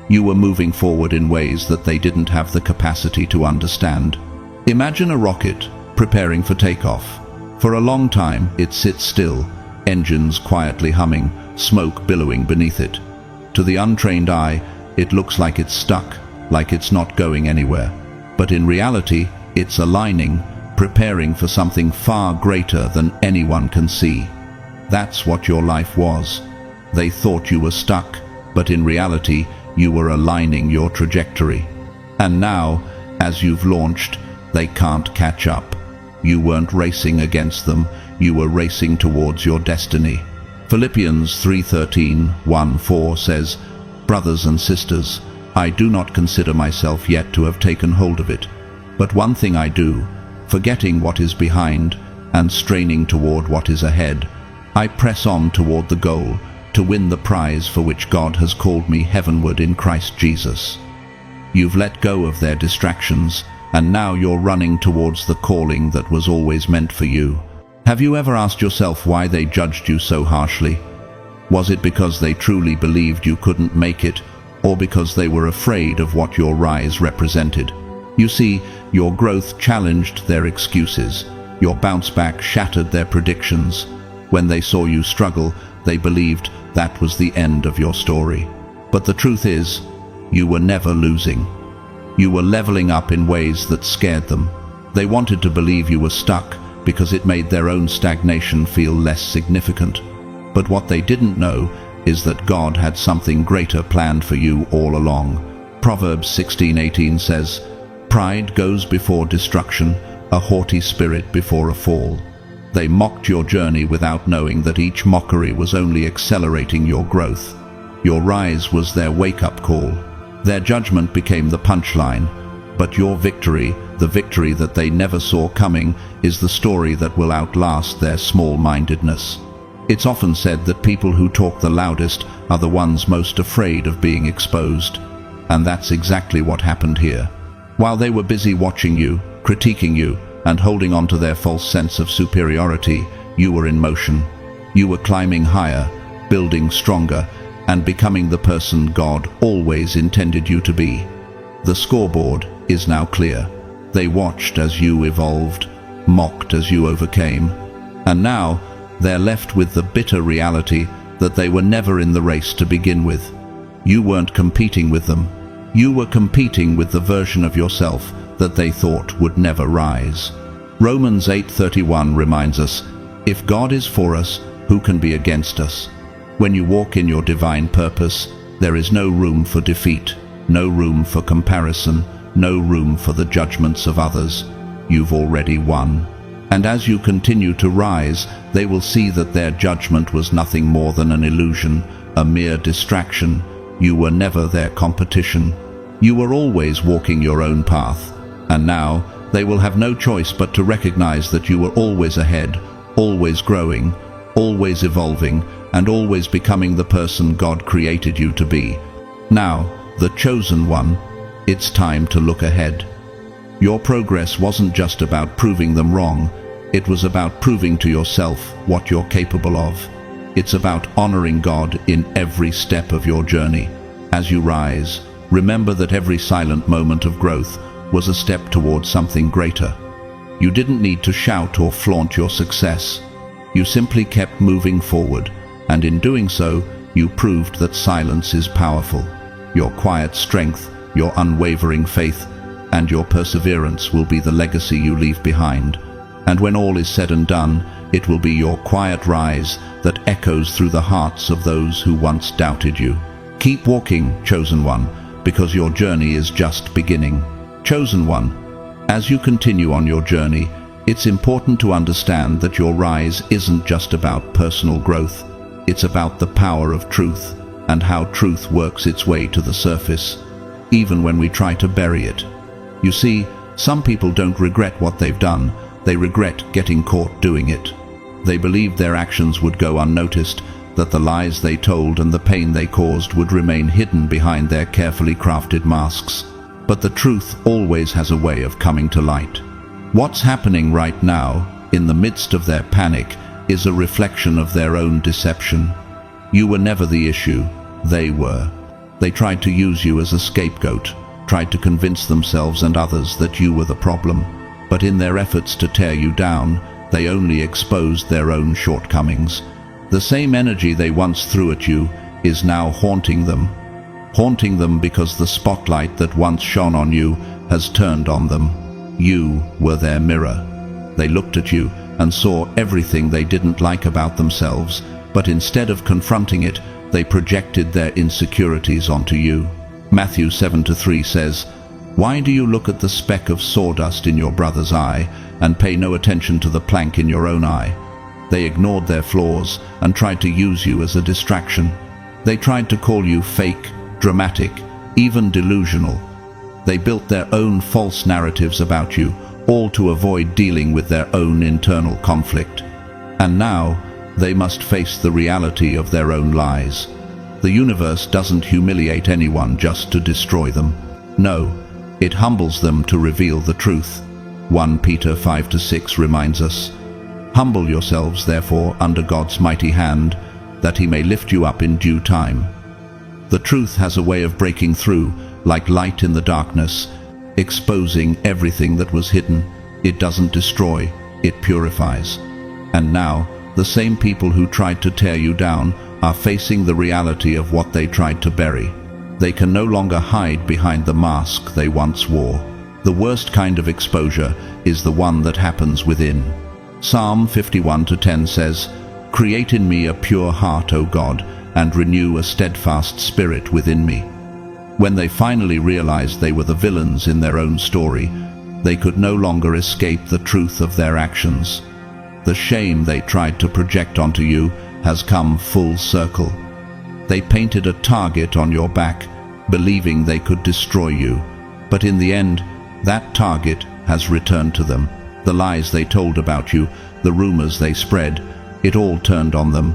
You were moving forward in ways that they didn't have the capacity to understand. Imagine a rocket preparing for takeoff. For a long time, it sits still, engines quietly humming, smoke billowing beneath it. To the untrained eye, it looks like it's stuck, like it's not going anywhere. But in reality, it's aligning, preparing for something far greater than anyone can see. That's what your life was. They thought you were stuck, but in reality, you were aligning your trajectory. And now, as you've launched, they can't catch up. You weren't racing against them, you were racing towards your destiny. Philippians 3:13-1-4 says, "Brothers and sisters, I do not consider myself yet to have taken hold of it. But one thing I do, forgetting what is behind and straining toward what is ahead, I press on toward the goal, to win the prize for which God has called me heavenward in Christ Jesus." You've let go of their distractions, and now you're running towards the calling that was always meant for you. Have you ever asked yourself why they judged you so harshly? Was it because they truly believed you couldn't make it, or because they were afraid of what your rise represented? You see, your growth challenged their excuses. Your bounce back shattered their predictions. When they saw you struggle, they believed that was the end of your story. But the truth is, you were never losing. You were leveling up in ways that scared them. They wanted to believe you were stuck because it made their own stagnation feel less significant. But what they didn't know is that God had something greater planned for you all along. Proverbs 16:18 says, "Pride goes before destruction, a haughty spirit before a fall." They mocked your journey without knowing that each mockery was only accelerating your growth. Your rise was their wake-up call. Their judgment became the punchline. But your victory, the victory that they never saw coming, is the story that will outlast their small-mindedness. It's often said that people who talk the loudest are the ones most afraid of being exposed. And that's exactly what happened here. While they were busy watching you, critiquing you, and holding on to their false sense of superiority, you were in motion. You were climbing higher, building stronger, and becoming the person God always intended you to be. The scoreboard is now clear. They watched as you evolved, mocked as you overcame, and now they're left with the bitter reality that they were never in the race to begin with. You weren't competing with them. You were competing with the version of yourself that they thought would never rise. Romans 8:31 reminds us, "If God is for us, who can be against us?" When you walk in your divine purpose, there is no room for defeat, no room for comparison, no room for the judgments of others. You've already won. And as you continue to rise, they will see that their judgment was nothing more than an illusion, a mere distraction. You were never their competition. You were always walking your own path. And now, they will have no choice but to recognize that you were always ahead, always growing, always evolving, and always becoming the person God created you to be. Now, the chosen one, it's time to look ahead. Your progress wasn't just about proving them wrong, it was about proving to yourself what you're capable of. It's about honoring God in every step of your journey. As you rise, remember that every silent moment of growth was a step towards something greater. You didn't need to shout or flaunt your success. You simply kept moving forward, and in doing so, you proved that silence is powerful. Your quiet strength, your unwavering faith, and your perseverance will be the legacy you leave behind. And when all is said and done, it will be your quiet rise that echoes through the hearts of those who once doubted you. Keep walking, chosen one, because your journey is just beginning. Chosen one, as you continue on your journey, it's important to understand that your rise isn't just about personal growth. It's about the power of truth and how truth works its way to the surface, even when we try to bury it. You see, some people don't regret what they've done, they regret getting caught doing it. They believed their actions would go unnoticed, that the lies they told and the pain they caused would remain hidden behind their carefully crafted masks. But the truth always has a way of coming to light. What's happening right now, in the midst of their panic, is a reflection of their own deception. You were never the issue, they were. They tried to use you as a scapegoat, tried to convince themselves and others that you were the problem. But in their efforts to tear you down, they only exposed their own shortcomings. The same energy they once threw at you is now haunting them because the spotlight that once shone on you has turned on them. You were their mirror. They looked at you and saw everything they didn't like about themselves, but instead of confronting it, they projected their insecurities onto you. Matthew 7:3 says, "Why do you look at the speck of sawdust in your brother's eye and pay no attention to the plank in your own eye?" They ignored their flaws and tried to use you as a distraction. They tried to call you fake, dramatic, even delusional. They built their own false narratives about you, all to avoid dealing with their own internal conflict. And now, they must face the reality of their own lies. The universe doesn't humiliate anyone just to destroy them. No, it humbles them to reveal the truth. 1 Peter 5-6 reminds us, "Humble yourselves, therefore, under God's mighty hand, that he may lift you up in due time." The truth has a way of breaking through, like light in the darkness, exposing everything that was hidden. It doesn't destroy, it purifies. And now, the same people who tried to tear you down are facing the reality of what they tried to bury. They can no longer hide behind the mask they once wore. The worst kind of exposure is the one that happens within. Psalm 51:10 says, "Create in me a pure heart, O God, and renew a steadfast spirit within me." When they finally realized they were the villains in their own story, they could no longer escape the truth of their actions. The shame they tried to project onto you has come full circle. They painted a target on your back, believing they could destroy you. But in the end, that target has returned to them. The lies they told about you, the rumors they spread, it all turned on them.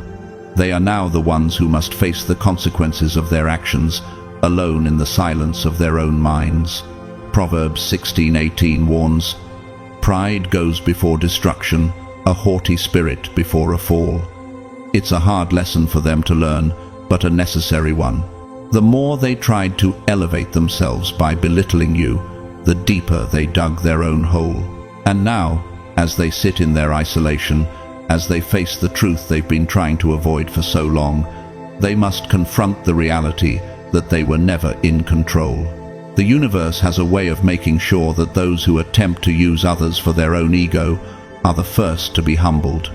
They are now the ones who must face the consequences of their actions, alone in the silence of their own minds. Proverbs 16:18 warns, "Pride goes before destruction, a haughty spirit before a fall." It's a hard lesson for them to learn, but a necessary one. The more they tried to elevate themselves by belittling you, the deeper they dug their own hole. And now, as they sit in their isolation, as they face the truth they've been trying to avoid for so long, they must confront the reality that they were never in control. The universe has a way of making sure that those who attempt to use others for their own ego are the first to be humbled.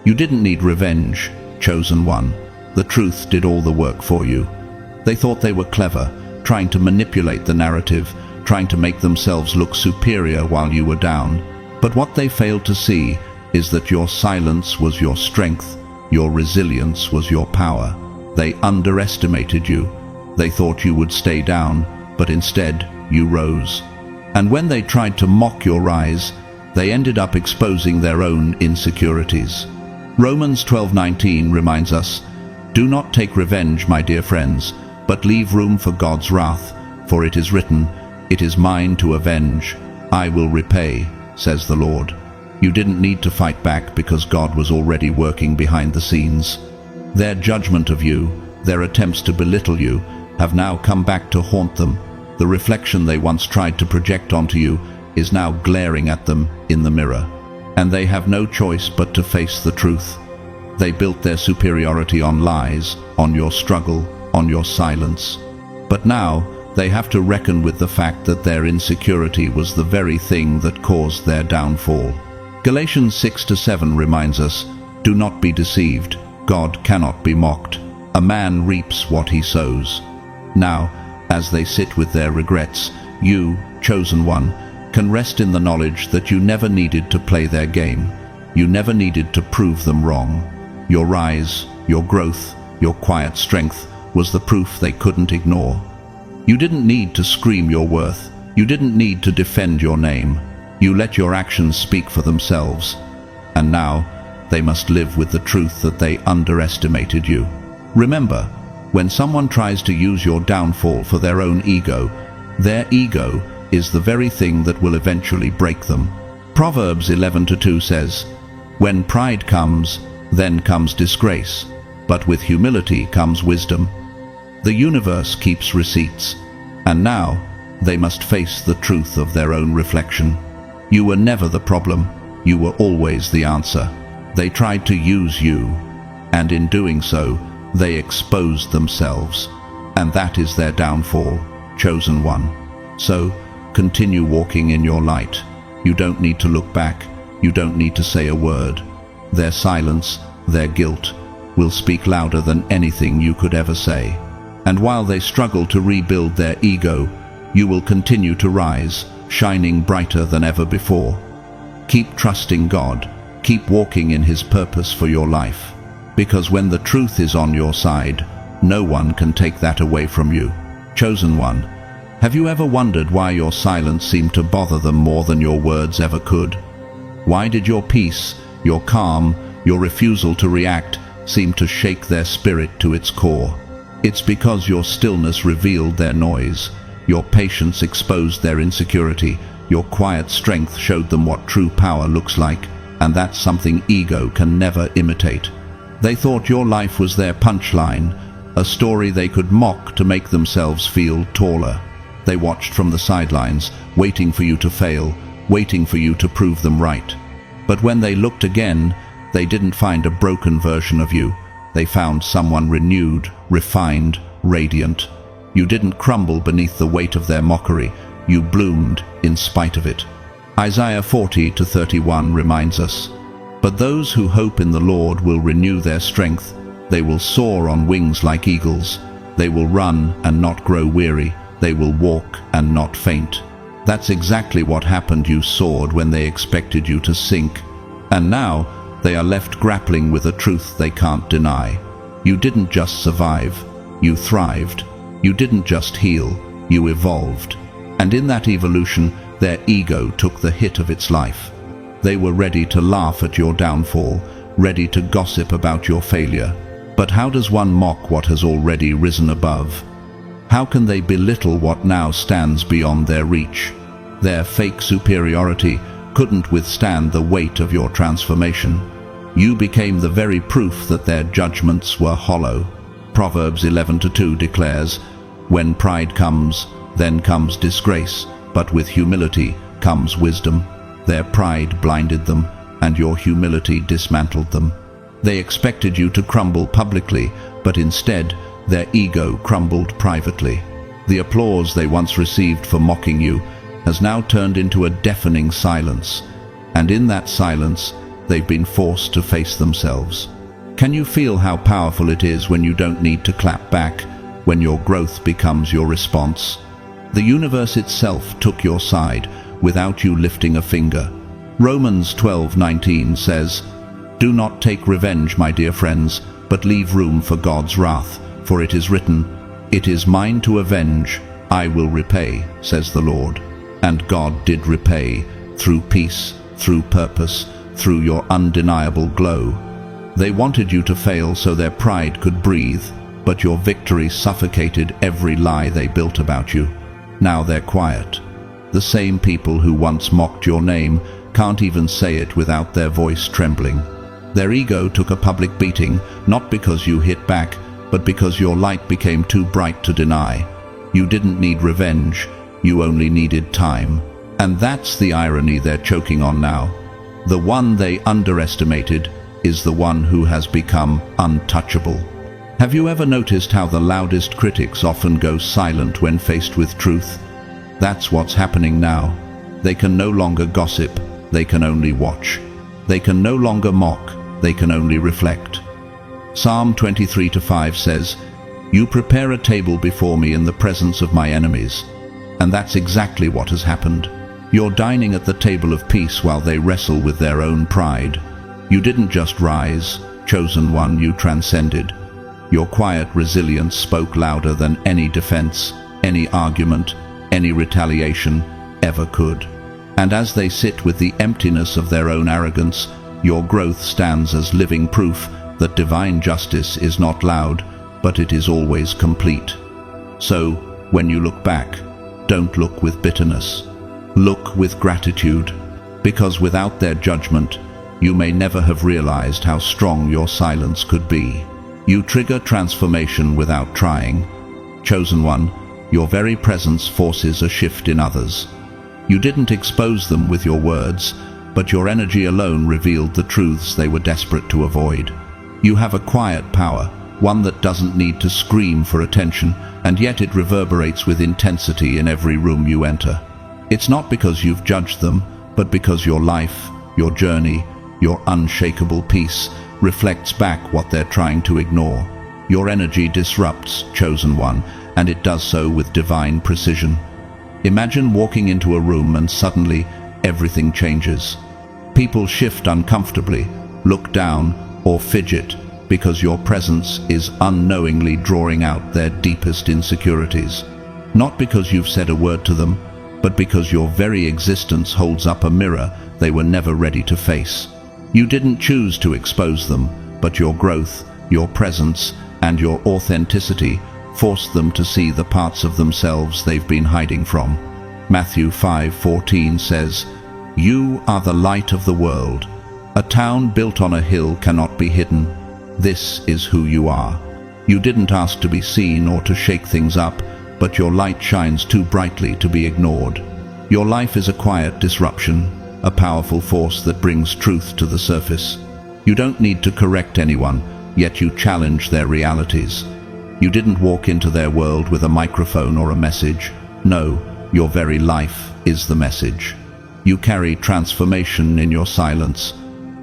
You didn't need revenge, chosen one. The truth did all the work for you. They thought they were clever, trying to manipulate the narrative, trying to make themselves look superior while you were down. But what they failed to see is that your silence was your strength, your resilience was your power. They underestimated you. They thought you would stay down, but instead you rose. And when they tried to mock your rise, they ended up exposing their own insecurities. Romans 12:19 reminds us, "Do not take revenge, my dear friends, but leave room for God's wrath, for it is written, 'It is mine to avenge, I will repay,' says the Lord." You didn't need to fight back because God was already working behind the scenes. Their judgment of you, their attempts to belittle you, have now come back to haunt them. The reflection they once tried to project onto you is now glaring at them in the mirror. And they have no choice but to face the truth. They built their superiority on lies, on your struggle, on your silence. But now, they have to reckon with the fact that their insecurity was the very thing that caused their downfall. Galatians 6-7 reminds us, "Do not be deceived. God cannot be mocked. A man reaps what he sows." Now, as they sit with their regrets, you, chosen one, can rest in the knowledge that you never needed to play their game. You never needed to prove them wrong. Your rise, your growth, your quiet strength was the proof they couldn't ignore. You didn't need to scream your worth. You didn't need to defend your name. You let your actions speak for themselves. And now, they must live with the truth that they underestimated you. Remember, when someone tries to use your downfall for their own ego, their ego is the very thing that will eventually break them. Proverbs 11:2 says, "When pride comes, then comes disgrace, but with humility comes wisdom." The universe keeps receipts, and now they must face the truth of their own reflection. You were never the problem, you were always the answer. They tried to use you, and in doing so, they exposed themselves, and that is their downfall, chosen one. So, continue walking in your light. You don't need to look back, you don't need to say a word. Their silence, their guilt, will speak louder than anything you could ever say. And while they struggle to rebuild their ego, you will continue to rise, shining brighter than ever before. Keep trusting God, keep walking in His purpose for your life. Because when the truth is on your side, no one can take that away from you. Chosen one, have you ever wondered why your silence seemed to bother them more than your words ever could? Why did your peace, your calm, your refusal to react seem to shake their spirit to its core? It's because your stillness revealed their noise, your patience exposed their insecurity, your quiet strength showed them what true power looks like, and that's something ego can never imitate. They thought your life was their punchline, a story they could mock to make themselves feel taller. They watched from the sidelines, waiting for you to fail, waiting for you to prove them right. But when they looked again, they didn't find a broken version of you. They found someone renewed, refined, radiant. You didn't crumble beneath the weight of their mockery. You bloomed in spite of it. Isaiah 40:31 reminds us, "But those who hope in the Lord will renew their strength. They will soar on wings like eagles. They will run and not grow weary. They will walk and not faint." That's exactly what happened. You soared when they expected you to sink. And now they are left grappling with a truth they can't deny. You didn't just survive, you thrived. You didn't just heal, you evolved. And in that evolution, their ego took the hit of its life. They were ready to laugh at your downfall, ready to gossip about your failure. But how does one mock what has already risen above? How can they belittle what now stands beyond their reach? Their fake superiority couldn't withstand the weight of your transformation. You became the very proof that their judgments were hollow. Proverbs 11:2 declares, "When pride comes, then comes disgrace, but with humility comes wisdom." Their pride blinded them, and your humility dismantled them. They expected you to crumble publicly, but instead, their ego crumbled privately. The applause they once received for mocking you has now turned into a deafening silence, and in that silence, they've been forced to face themselves. Can you feel how powerful it is when you don't need to clap back, when your growth becomes your response? The universe itself took your side without you lifting a finger. Romans 12:19 says, "Do not take revenge, my dear friends, but leave room for God's wrath, for it is written, 'It is mine to avenge, I will repay,' says the Lord." And God did repay, through peace, through purpose, through your undeniable glow. They wanted you to fail so their pride could breathe, but your victory suffocated every lie they built about you. Now they're quiet. The same people who once mocked your name can't even say it without their voice trembling. Their ego took a public beating, not because you hit back, but because your light became too bright to deny. You didn't need revenge, you only needed time. And that's the irony they're choking on now. The one they underestimated is the one who has become untouchable. Have you ever noticed how the loudest critics often go silent when faced with truth? That's what's happening now. They can no longer gossip, they can only watch. They can no longer mock, they can only reflect. Psalm 23:5 says, "You prepare a table before me in the presence of my enemies." And that's exactly what has happened. You're dining at the table of peace while they wrestle with their own pride. You didn't just rise, chosen one, you transcended. Your quiet resilience spoke louder than any defense, any argument, any retaliation ever could. And as they sit with the emptiness of their own arrogance, Your growth stands as living proof that divine justice is not loud, but it is always complete. So, when you look back, don't look with bitterness. Look with gratitude, because without their judgment, you may never have realized how strong your silence could be. You trigger transformation without trying. Chosen one, your very presence forces a shift in others. You didn't expose them with your words, but your energy alone revealed the truths they were desperate to avoid. You have a quiet power, one that doesn't need to scream for attention, and yet it reverberates with intensity in every room you enter. It's not because you've judged them, but because your life, your journey, your unshakable peace reflects back what they're trying to ignore. Your energy disrupts, chosen one, and it does so with divine precision. Imagine walking into a room and suddenly everything changes. People shift uncomfortably, look down, or fidget because your presence is unknowingly drawing out their deepest insecurities. Not because you've said a word to them, but because your very existence holds up a mirror they were never ready to face. You didn't choose to expose them, but your growth, your presence, and your authenticity forced them to see the parts of themselves they've been hiding from. Matthew 5:14 says, "You are the light of the world. A town built on a hill cannot be hidden. This is who you are." You didn't ask to be seen or to shake things up, but your light shines too brightly to be ignored. Your life is a quiet disruption, a powerful force that brings truth to the surface. You don't need to correct anyone, yet you challenge their realities. You didn't walk into their world with a microphone or a message. No, your very life is the message. You carry transformation in your silence.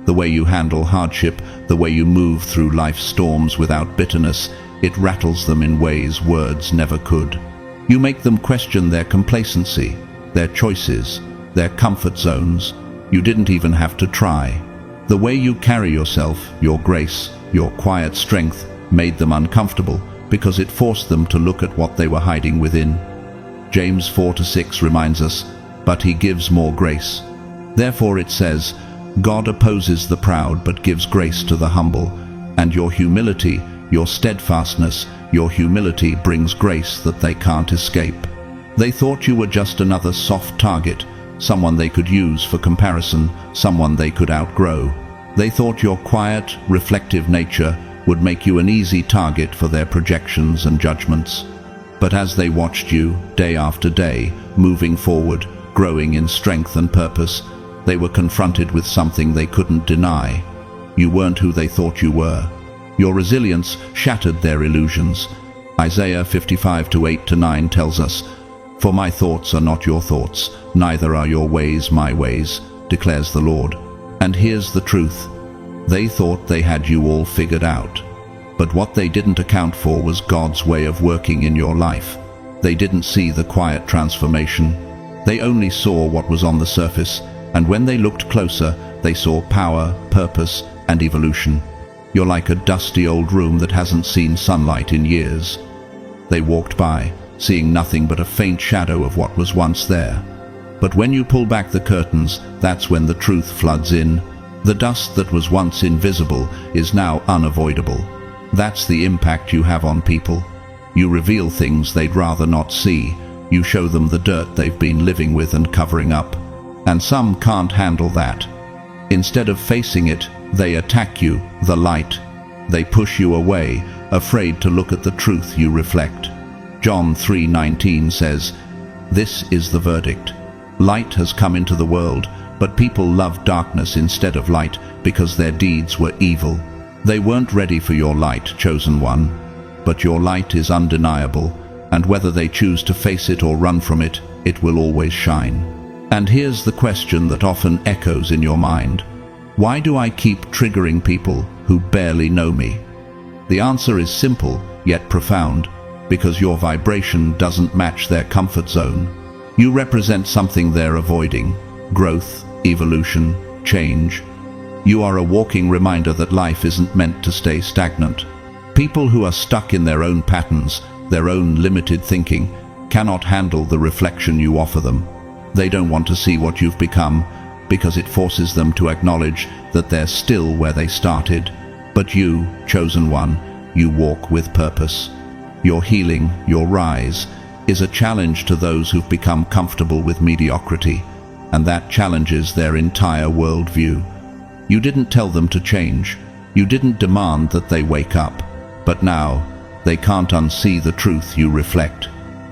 The way you handle hardship, the way you move through life's storms without bitterness, it rattles them in ways words never could. You make them question their complacency, their choices, their comfort zones. You didn't even have to try. The way you carry yourself, your grace, your quiet strength, made them uncomfortable because it forced them to look at what they were hiding within. James 4:6 reminds us, "But he gives more grace." Therefore it says, "God opposes the proud but gives grace to the humble," and your humility, your steadfastness, your humility brings grace that they can't escape. They thought you were just another soft target, someone they could use for comparison, someone they could outgrow. They thought your quiet, reflective nature would make you an easy target for their projections and judgments. But as they watched you, day after day, moving forward, growing in strength and purpose, they were confronted with something they couldn't deny. You weren't who they thought you were. Your resilience shattered their illusions. Isaiah 55:8-9 tells us, "For my thoughts are not your thoughts, neither are your ways my ways, declares the Lord." And here's the truth. They thought they had you all figured out. But what they didn't account for was God's way of working in your life. They didn't see the quiet transformation. They only saw what was on the surface, and when they looked closer, they saw power, purpose, and evolution. You're like a dusty old room that hasn't seen sunlight in years. They walked by, seeing nothing but a faint shadow of what was once there. But when you pull back the curtains, that's when the truth floods in. The dust that was once invisible is now unavoidable. That's the impact you have on people. You reveal things they'd rather not see. You show them the dirt they've been living with and covering up. And some can't handle that. Instead of facing it, they attack you, the light. They push you away, afraid to look at the truth you reflect. John 3:19 says, "This is the verdict. Light has come into the world, but people loved darkness instead of light because their deeds were evil." They weren't ready for your light, chosen one. But your light is undeniable, and whether they choose to face it or run from it, it will always shine. And here's the question that often echoes in your mind. Why do I keep triggering people who barely know me? The answer is simple, yet profound, because your vibration doesn't match their comfort zone. You represent something they're avoiding: growth, evolution, change. You are a walking reminder that life isn't meant to stay stagnant. People who are stuck in their own patterns, their own limited thinking, cannot handle the reflection you offer them. They don't want to see what you've become because it forces them to acknowledge that they're still where they started. But you, chosen one, you walk with purpose. Your healing, your rise, is a challenge to those who've become comfortable with mediocrity, and that challenges their entire worldview. You didn't tell them to change. You didn't demand that they wake up. But now, they can't unsee the truth you reflect.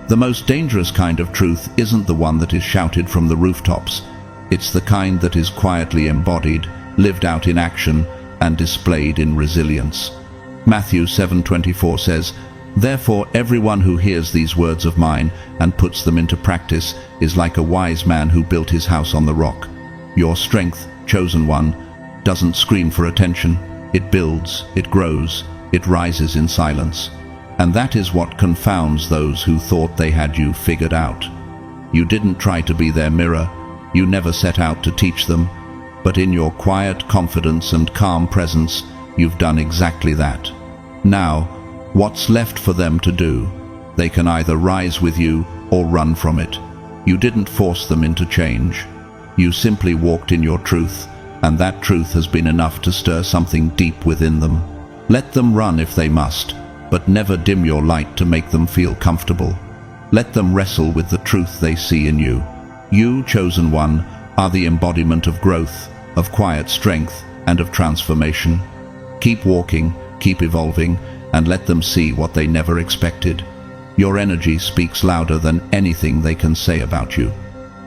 The most dangerous kind of truth isn't the one that is shouted from the rooftops. It's the kind that is quietly embodied, lived out in action, and displayed in resilience. Matthew 7:24 says, "Therefore everyone who hears these words of mine and puts them into practice is like a wise man who built his house on the rock." Your strength, chosen one, doesn't scream for attention. It builds, it grows, it rises in silence. And that is what confounds those who thought they had you figured out. You didn't try to be their mirror. You never set out to teach them. But in your quiet confidence and calm presence, you've done exactly that. Now, what's left for them to do? They can either rise with you or run from it. You didn't force them into change. You simply walked in your truth, and that truth has been enough to stir something deep within them. Let them run if they must, but never dim your light to make them feel comfortable. Let them wrestle with the truth they see in you. You, chosen one, are the embodiment of growth, of quiet strength, and of transformation. Keep walking, keep evolving, and let them see what they never expected. Your energy speaks louder than anything they can say about you.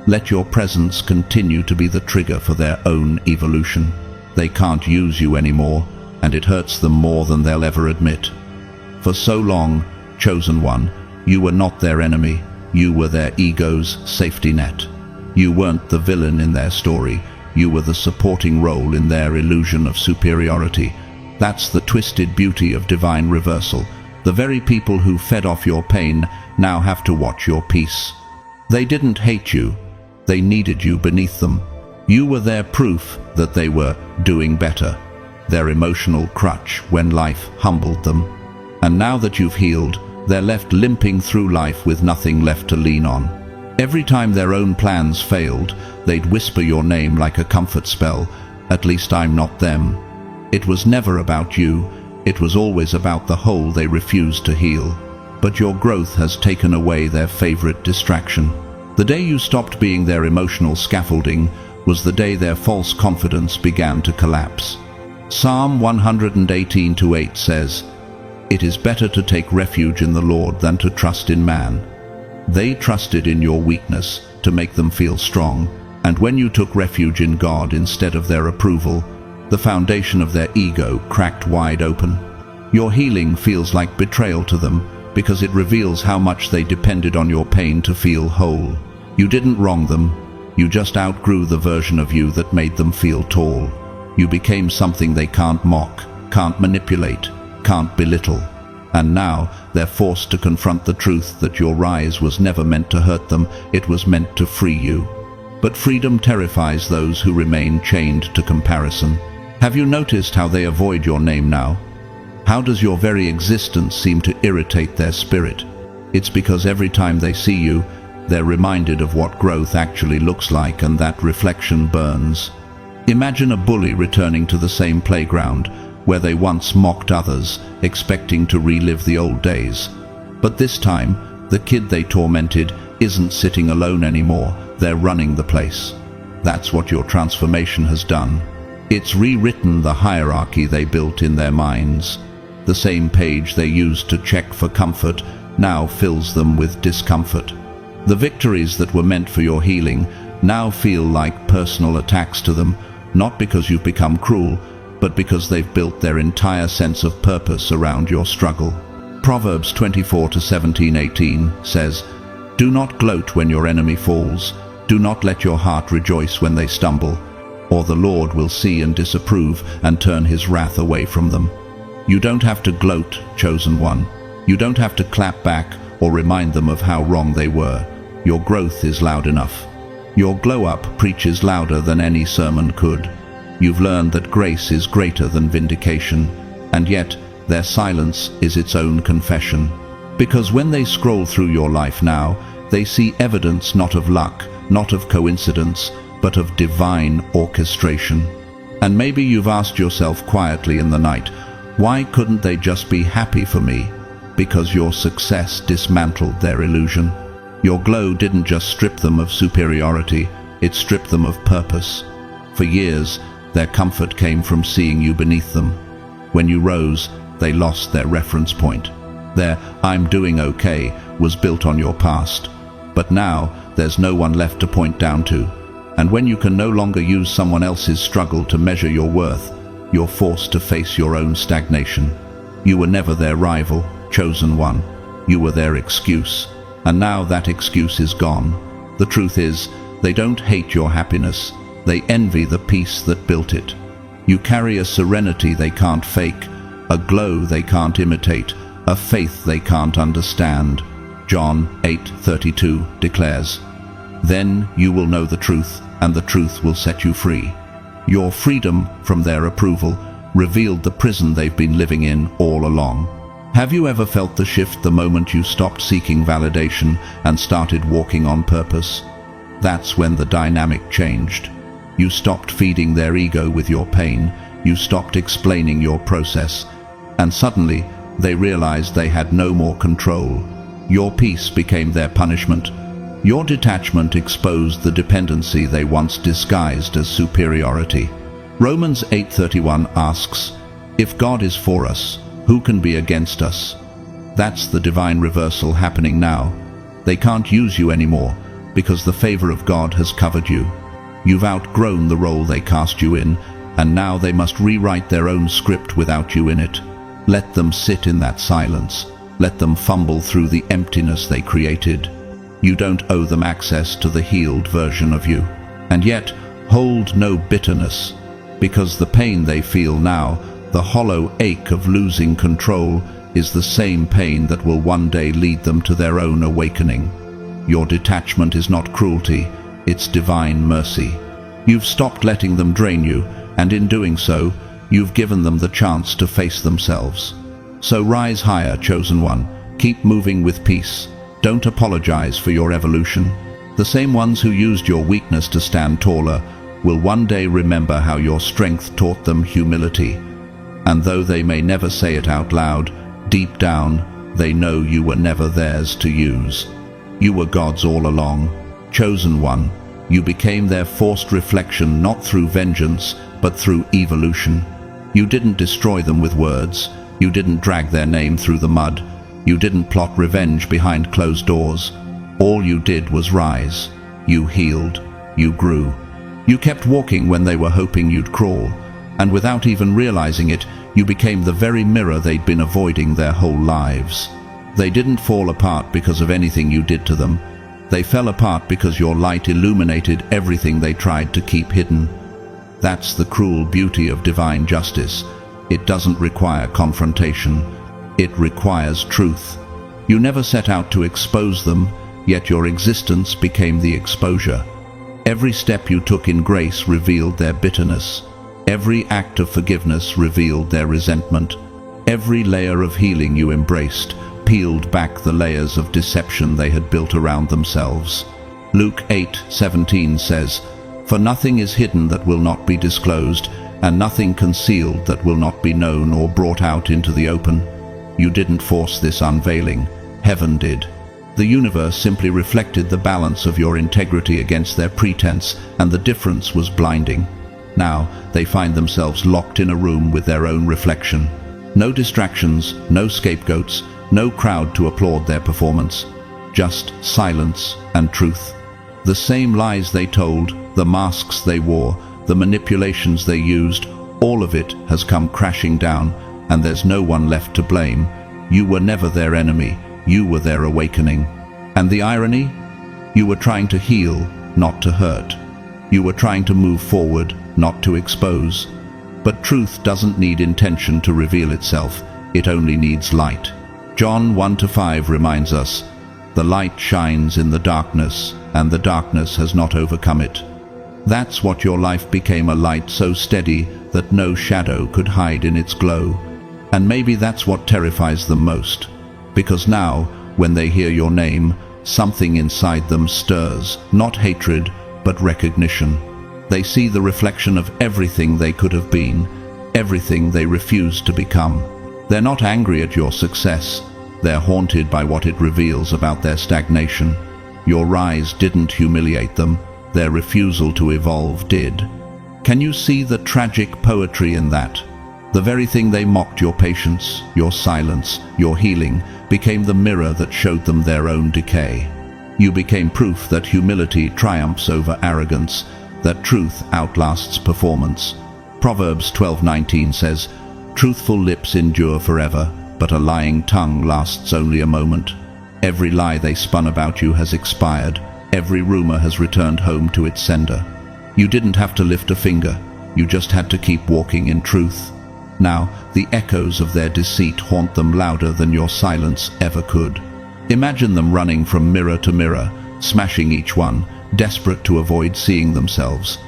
Let your presence continue to be the trigger for their own evolution. They can't use you anymore, and it hurts them more than they'll ever admit. For so long, chosen one, you were not their enemy. You were their ego's safety net. You weren't the villain in their story. You were the supporting role in their illusion of superiority. That's the twisted beauty of divine reversal. The very people who fed off your pain now have to watch your peace. They didn't hate you. They needed you beneath them. You were their proof that they were doing better, their emotional crutch when life humbled them. And now that you've healed, they're left limping through life with nothing left to lean on. Every time their own plans failed, they'd whisper your name like a comfort spell, "At least I'm not them." It was never about you. It was always about the hole they refused to heal. But your growth has taken away their favorite distraction. The day you stopped being their emotional scaffolding was the day their false confidence began to collapse. Psalm 118:8 says, "It is better to take refuge in the Lord than to trust in man." They trusted in your weakness to make them feel strong, and when you took refuge in God instead of their approval, the foundation of their ego cracked wide open. Your healing feels like betrayal to them because it reveals how much they depended on your pain to feel whole. You didn't wrong them. You just outgrew the version of you that made them feel tall. You became something they can't mock, can't manipulate, can't belittle. And now they're forced to confront the truth that your rise was never meant to hurt them, it was meant to free you. But freedom terrifies those who remain chained to comparison. Have you noticed how they avoid your name now? How does your very existence seem to irritate their spirit? It's because every time they see you, they're reminded of what growth actually looks like, and that reflection burns. Imagine a bully returning to the same playground where they once mocked others, expecting to relive the old days. But this time, the kid they tormented isn't sitting alone anymore, they're running the place. That's what your transformation has done. It's rewritten the hierarchy they built in their minds. The same page they used to check for comfort now fills them with discomfort. The victories that were meant for your healing now feel like personal attacks to them, not because you've become cruel, but because they've built their entire sense of purpose around your struggle. Proverbs 24:17-18 says, "Do not gloat when your enemy falls. Do not let your heart rejoice when they stumble, or the Lord will see and disapprove and turn his wrath away from them." You don't have to gloat, chosen one. You don't have to clap back or remind them of how wrong they were. Your growth is loud enough. Your glow-up preaches louder than any sermon could. You've learned that grace is greater than vindication, and yet their silence is its own confession. Because when they scroll through your life now, they see evidence not of luck, not of coincidence, but of divine orchestration. And maybe you've asked yourself quietly in the night, why couldn't they just be happy for me? Because your success dismantled their illusion. Your glow didn't just strip them of superiority, it stripped them of purpose. For years, their comfort came from seeing you beneath them. When you rose, they lost their reference point. Their "I'm doing okay" was built on your past. But now, there's no one left to point down to. And when you can no longer use someone else's struggle to measure your worth, you're forced to face your own stagnation. You were never their rival, chosen one. You were their excuse. And now that excuse is gone. The truth is, they don't hate your happiness. They envy the peace that built it. You carry a serenity they can't fake, a glow they can't imitate, a faith they can't understand. John 8:32 declares, "Then you will know the truth, and the truth will set you free." Your freedom from their approval revealed the prison they've been living in all along. Have you ever felt the shift the moment you stopped seeking validation and started walking on purpose? That's when the dynamic changed. You stopped feeding their ego with your pain, you stopped explaining your process, and suddenly they realized they had no more control. Your peace became their punishment. Your detachment exposed the dependency they once disguised as superiority. Romans 8:31 asks, "If God is for us, who can be against us?" That's the divine reversal happening now. They can't use you anymore because the favor of God has covered you. You've outgrown the role they cast you in, and now they must rewrite their own script without you in it. Let them sit in that silence. Let them fumble through the emptiness they created. You don't owe them access to the healed version of you. And yet, hold no bitterness, because the pain they feel now, the hollow ache of losing control, is the same pain that will one day lead them to their own awakening. Your detachment is not cruelty, it's divine mercy. You've stopped letting them drain you, and in doing so, you've given them the chance to face themselves. So rise higher, chosen one. Keep moving with peace. Don't apologize for your evolution. The same ones who used your weakness to stand taller will one day remember how your strength taught them humility. And though they may never say it out loud, deep down, they know you were never theirs to use. You were God's all along. Chosen one, you became their forced reflection not through vengeance, but through evolution. You didn't destroy them with words. You didn't drag their name through the mud. You didn't plot revenge behind closed doors. All you did was rise. You healed. You grew. You kept walking when they were hoping you'd crawl. And without even realizing it, you became the very mirror they'd been avoiding their whole lives. They didn't fall apart because of anything you did to them. They fell apart because your light illuminated everything they tried to keep hidden. That's the cruel beauty of divine justice. It doesn't require confrontation. It requires truth. You never set out to expose them, yet your existence became the exposure. Every step you took in grace revealed their bitterness. Every act of forgiveness revealed their resentment. Every layer of healing you embraced peeled back the layers of deception they had built around themselves. Luke 8:17 says, "For nothing is hidden that will not be disclosed, and nothing concealed that will not be known or brought out into the open." You didn't force this unveiling. Heaven did. The universe simply reflected the balance of your integrity against their pretense, and the difference was blinding. Now, they find themselves locked in a room with their own reflection. No distractions, no scapegoats, no crowd to applaud their performance. Just silence and truth. The same lies they told, the masks they wore, the manipulations they used, all of it has come crashing down, and there's no one left to blame. You were never their enemy. You were their awakening. And the irony? You were trying to heal, not to hurt. You were trying to move forward, not to expose. But truth doesn't need intention to reveal itself. It only needs light. John 1-5 reminds us, "The light shines in the darkness, and the darkness has not overcome it." That's what your life became, a light so steady that no shadow could hide in its glow. And maybe that's what terrifies them most. Because now, when they hear your name, something inside them stirs, not hatred, but recognition. They see the reflection of everything they could have been, everything they refused to become. They're not angry at your success. They're haunted by what it reveals about their stagnation. Your rise didn't humiliate them. Their refusal to evolve did. Can you see the tragic poetry in that? The very thing they mocked, your patience, your silence, your healing, became the mirror that showed them their own decay. You became proof that humility triumphs over arrogance, that truth outlasts performance. Proverbs 12:19 says, "Truthful lips endure forever, but a lying tongue lasts only a moment." Every lie they spun about you has expired. Every rumor has returned home to its sender. You didn't have to lift a finger. You just had to keep walking in truth. Now, the echoes of their deceit haunt them louder than your silence ever could. Imagine them running from mirror to mirror, smashing each one, desperate to avoid seeing themselves.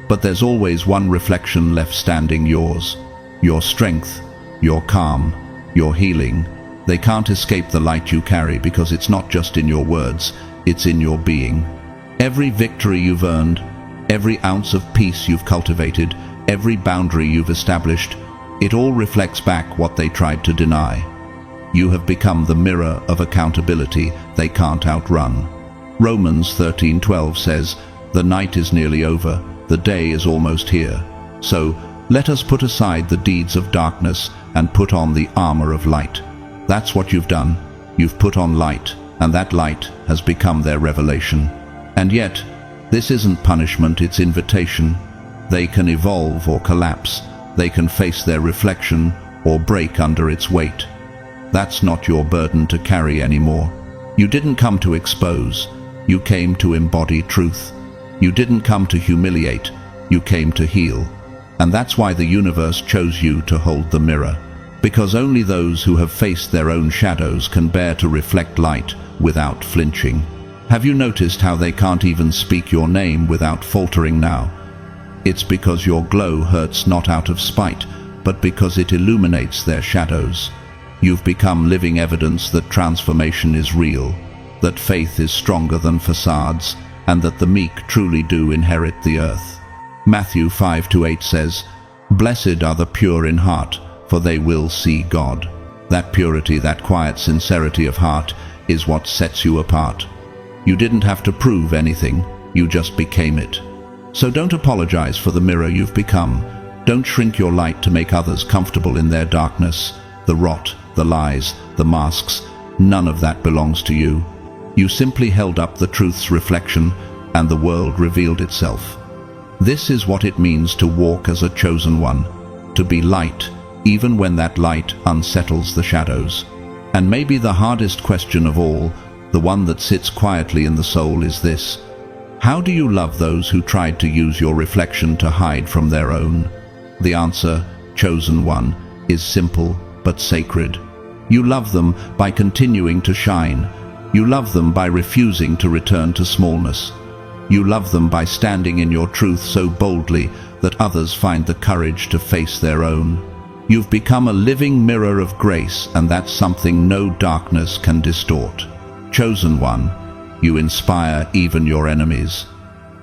But there's always one reflection left standing, yours. Your strength, your calm, your healing. They can't escape the light you carry because it's not just in your words, it's in your being. Every victory you've earned, every ounce of peace you've cultivated, every boundary you've established, it all reflects back what they tried to deny. You have become the mirror of accountability they can't outrun. Romans 13:12 says, "The night is nearly over, the day is almost here. So let us put aside the deeds of darkness and put on the armor of light." That's what you've done. You've put on light, and that light has become their revelation. And yet, this isn't punishment, it's invitation. They can evolve or collapse. They can face their reflection or break under its weight. That's not your burden to carry anymore. You didn't come to expose. You came to embody truth. You didn't come to humiliate. You came to heal. And that's why the universe chose you to hold the mirror. Because only those who have faced their own shadows can bear to reflect light without flinching. Have you noticed how they can't even speak your name without faltering now? It's because your glow hurts not out of spite, but because it illuminates their shadows. You've become living evidence that transformation is real, that faith is stronger than facades, and that the meek truly do inherit the earth. Matthew 5:8 says, "Blessed are the pure in heart, for they will see God." That purity, that quiet sincerity of heart, is what sets you apart. You didn't have to prove anything, you just became it. So don't apologize for the mirror you've become. Don't shrink your light to make others comfortable in their darkness. The rot, the lies, the masks, none of that belongs to you. You simply held up the truth's reflection, and the world revealed itself. This is what it means to walk as a chosen one, to be light, even when that light unsettles the shadows. And maybe the hardest question of all, the one that sits quietly in the soul, is this: how do you love those who tried to use your reflection to hide from their own? The answer, chosen one, is simple but sacred. You love them by continuing to shine. You love them by refusing to return to smallness. You love them by standing in your truth so boldly that others find the courage to face their own. You've become a living mirror of grace, and that's something no darkness can distort. Chosen one, you inspire even your enemies.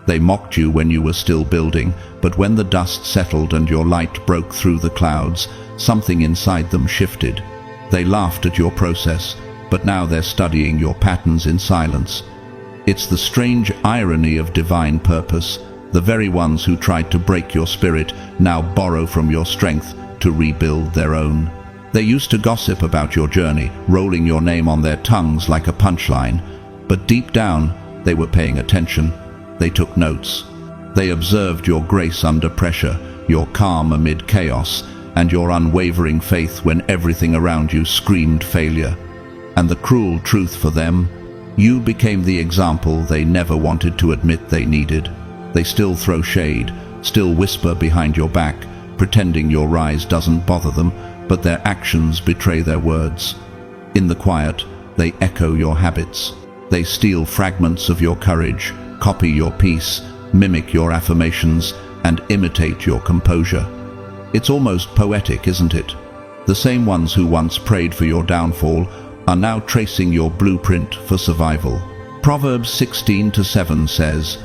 They mocked you when you were still building, but when the dust settled and your light broke through the clouds, something inside them shifted. They laughed at your process, but now they're studying your patterns in silence. It's the strange irony of divine purpose. The very ones who tried to break your spirit now borrow from your strength to rebuild their own. They used to gossip about your journey, rolling your name on their tongues like a punchline, but deep down, they were paying attention. They took notes. They observed your grace under pressure, your calm amid chaos, and your unwavering faith when everything around you screamed failure. And the cruel truth for them, you became the example they never wanted to admit they needed. They still throw shade, still whisper behind your back, pretending your rise doesn't bother them, but their actions betray their words. In the quiet, they echo your habits. They steal fragments of your courage, copy your peace, mimic your affirmations, and imitate your composure. It's almost poetic, isn't it? The same ones who once prayed for your downfall are now tracing your blueprint for survival. Proverbs 16:7 says,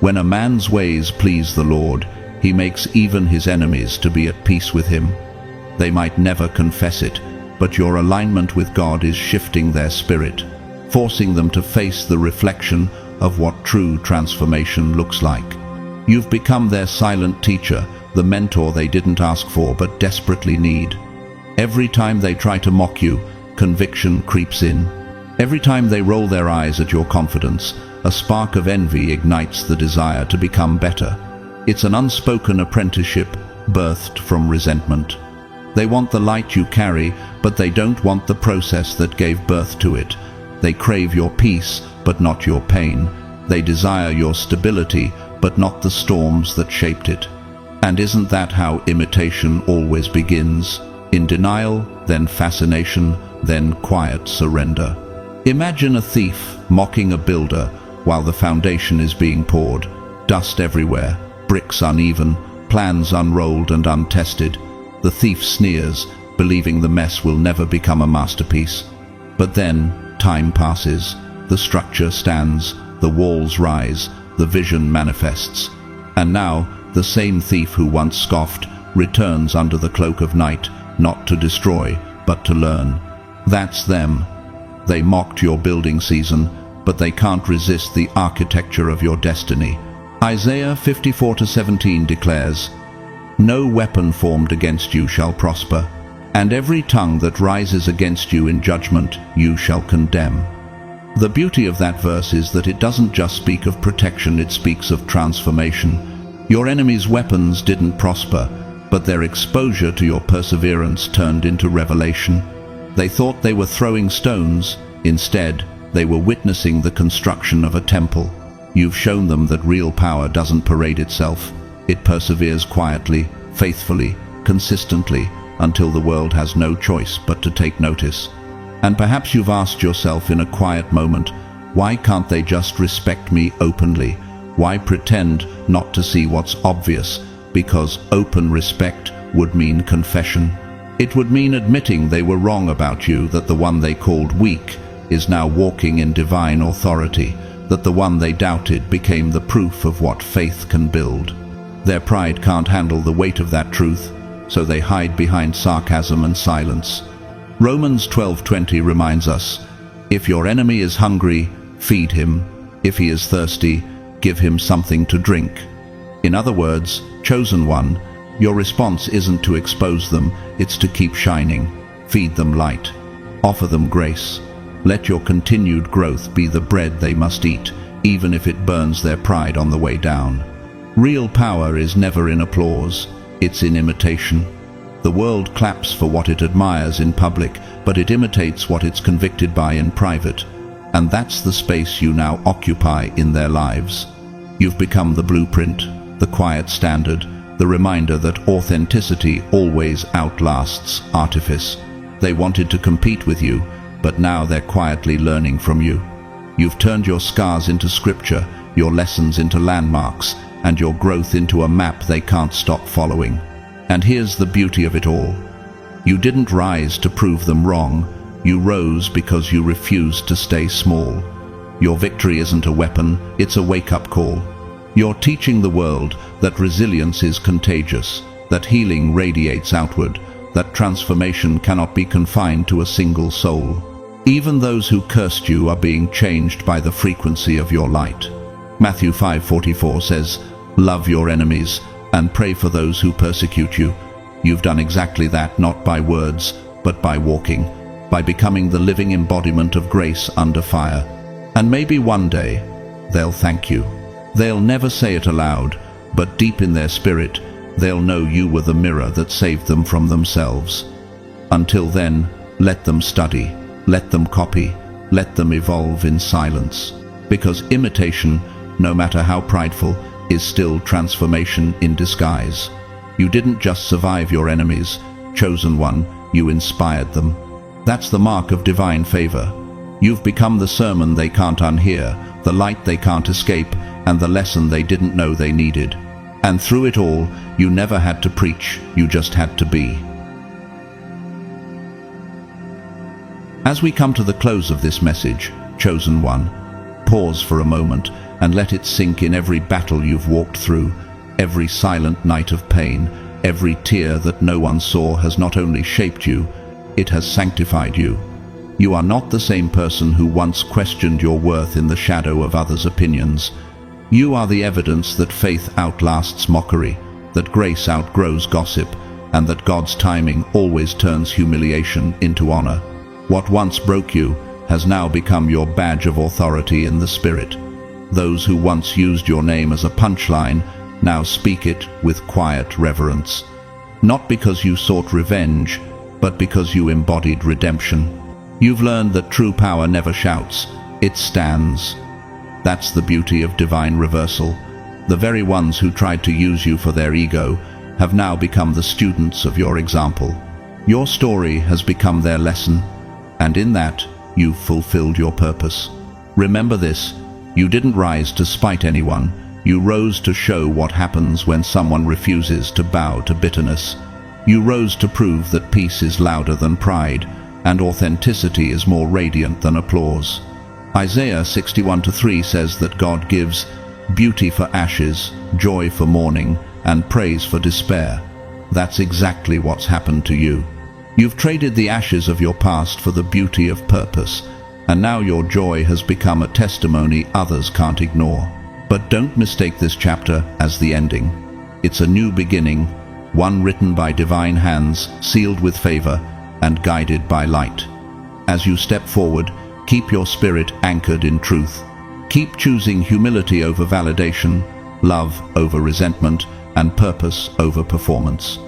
When a man's ways please the Lord, he makes even his enemies to be at peace with him. They might never confess it, but your alignment with God is shifting their spirit, forcing them to face the reflection of what true transformation looks like. You've become their silent teacher, the mentor they didn't ask for but desperately need. Every time they try to mock you, conviction creeps in. Every time they roll their eyes at your confidence, a spark of envy ignites the desire to become better. It's an unspoken apprenticeship birthed from resentment. They want the light you carry, but they don't want the process that gave birth to it. They crave your peace, but not your pain. They desire your stability, but not the storms that shaped it. And isn't that how imitation always begins? In denial, then fascination, then quiet surrender. Imagine a thief mocking a builder while the foundation is being poured. Dust everywhere, bricks uneven, plans unrolled and untested. The thief sneers, believing the mess will never become a masterpiece. But then, time passes, the structure stands, the walls rise, the vision manifests. And now, the same thief who once scoffed returns under the cloak of night, not to destroy, but to learn. That's them. They mocked your building season, but they can't resist the architecture of your destiny. Isaiah 54:17 declares, "No weapon formed against you shall prosper, and every tongue that rises against you in judgment you shall condemn." The beauty of that verse is that it doesn't just speak of protection, it speaks of transformation. Your enemy's weapons didn't prosper, but their exposure to your perseverance turned into revelation. They thought they were throwing stones. Instead, they were witnessing the construction of a temple. You've shown them that real power doesn't parade itself. It perseveres quietly, faithfully, consistently, until the world has no choice but to take notice. And perhaps you've asked yourself in a quiet moment, why can't they just respect me openly? Why pretend not to see what's obvious? Because open respect would mean confession. It would mean admitting they were wrong about you, that the one they called weak is now walking in divine authority, that the one they doubted became the proof of what faith can build. Their pride can't handle the weight of that truth, so they hide behind sarcasm and silence. Romans 12:20 reminds us, "If your enemy is hungry, feed him. If he is thirsty, give him something to drink." In other words, chosen one, your response isn't to expose them, it's to keep shining. Feed them light. Offer them grace. Let your continued growth be the bread they must eat, even if it burns their pride on the way down. Real power is never in applause, it's in imitation. The world claps for what it admires in public, but it imitates what it's convicted by in private. And that's the space you now occupy in their lives. You've become the blueprint, the quiet standard, the reminder that authenticity always outlasts artifice. They wanted to compete with you, but now they're quietly learning from you. You've turned your scars into scripture, your lessons into landmarks, and your growth into a map they can't stop following. And here's the beauty of it all. You didn't rise to prove them wrong. You rose because you refused to stay small. Your victory isn't a weapon, it's a wake-up call. You're teaching the world that resilience is contagious, that healing radiates outward, that transformation cannot be confined to a single soul. Even those who cursed you are being changed by the frequency of your light. Matthew 5:44 says, "Love your enemies and pray for those who persecute you." You've done exactly that, not by words, but by walking, by becoming the living embodiment of grace under fire. And maybe one day, they'll thank you. They'll never say it aloud, but deep in their spirit, they'll know you were the mirror that saved them from themselves. Until then, let them study, let them copy, let them evolve in silence. Because imitation, no matter how prideful, is still transformation in disguise. You didn't just survive your enemies, chosen one, you inspired them. That's the mark of divine favor. You've become the sermon they can't unhear, the light they can't escape, and the lesson they didn't know they needed. And through it all, you never had to preach, you just had to be. As we come to the close of this message, chosen one, pause for a moment and let it sink in every battle you've walked through, every silent night of pain, every tear that no one saw has not only shaped you, it has sanctified you. You are not the same person who once questioned your worth in the shadow of others' opinions. You are the evidence that faith outlasts mockery, that grace outgrows gossip, and that God's timing always turns humiliation into honor. What once broke you has now become your badge of authority in the Spirit. Those who once used your name as a punchline now speak it with quiet reverence. Not because you sought revenge, but because you embodied redemption. You've learned that true power never shouts, it stands. That's the beauty of divine reversal. The very ones who tried to use you for their ego have now become the students of your example. Your story has become their lesson, and in that, you've fulfilled your purpose. Remember this, you didn't rise to spite anyone, you rose to show what happens when someone refuses to bow to bitterness. You rose to prove that peace is louder than pride, and authenticity is more radiant than applause. Isaiah 61:3 says that God gives beauty for ashes, joy for mourning, and praise for despair. That's exactly what's happened to you. You've traded the ashes of your past for the beauty of purpose, and now your joy has become a testimony others can't ignore. But don't mistake this chapter as the ending. It's a new beginning, one written by divine hands, sealed with favor, and guided by light. As you step forward, keep your spirit anchored in truth. Keep choosing humility over validation, love over resentment, and purpose over performance.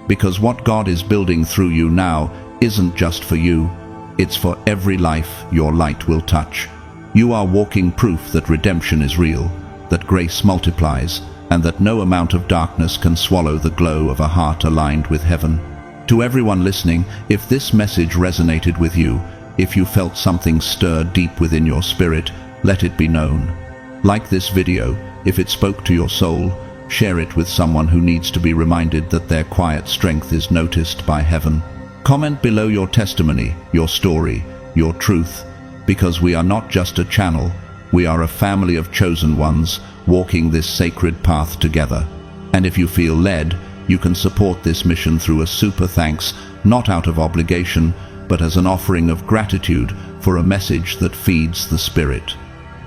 Because what God is building through you now isn't just for you, it's for every life your light will touch. You are walking proof that redemption is real, that grace multiplies, and that no amount of darkness can swallow the glow of a heart aligned with heaven. To everyone listening, if this message resonated with you, if you felt something stir deep within your spirit, let it be known. Like this video, if it spoke to your soul, share it with someone who needs to be reminded that their quiet strength is noticed by heaven. Comment below your testimony, your story, your truth, because we are not just a channel, we are a family of chosen ones walking this sacred path together. And if you feel led, you can support this mission through a super thanks, not out of obligation, but as an offering of gratitude for a message that feeds the spirit.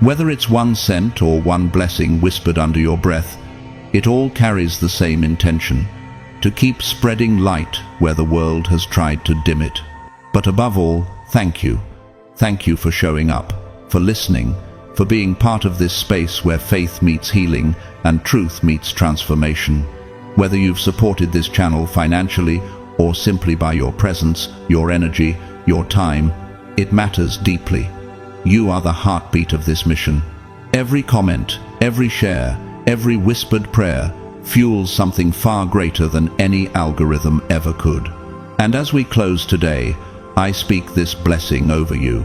Whether it's 1 cent or 1 blessing whispered under your breath, it all carries the same intention, to keep spreading light where the world has tried to dim it. But above all, thank you. Thank you for showing up, for listening, for being part of this space where faith meets healing and truth meets transformation. Whether you've supported this channel financially or simply by your presence, your energy, your time, it matters deeply. You are the heartbeat of this mission. Every comment, every share, every whispered prayer fuels something far greater than any algorithm ever could. And as we close today, I speak this blessing over you.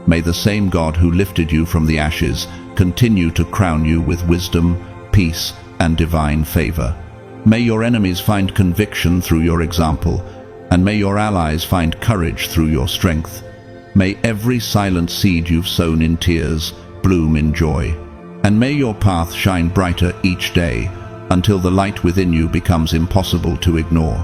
May the same God who lifted you from the ashes continue to crown you with wisdom, peace, and divine favor. May your enemies find conviction through your example, and may your allies find courage through your strength. May every silent seed you've sown in tears bloom in joy. And may your path shine brighter each day until the light within you becomes impossible to ignore.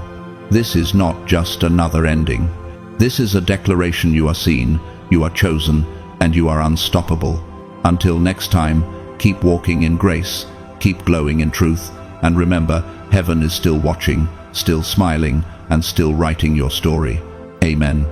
This is not just another ending. This is a declaration: you are seen, you are chosen, and you are unstoppable. Until next time, keep walking in grace, keep glowing in truth, and remember, heaven is still watching, still smiling, and still writing your story. Amen.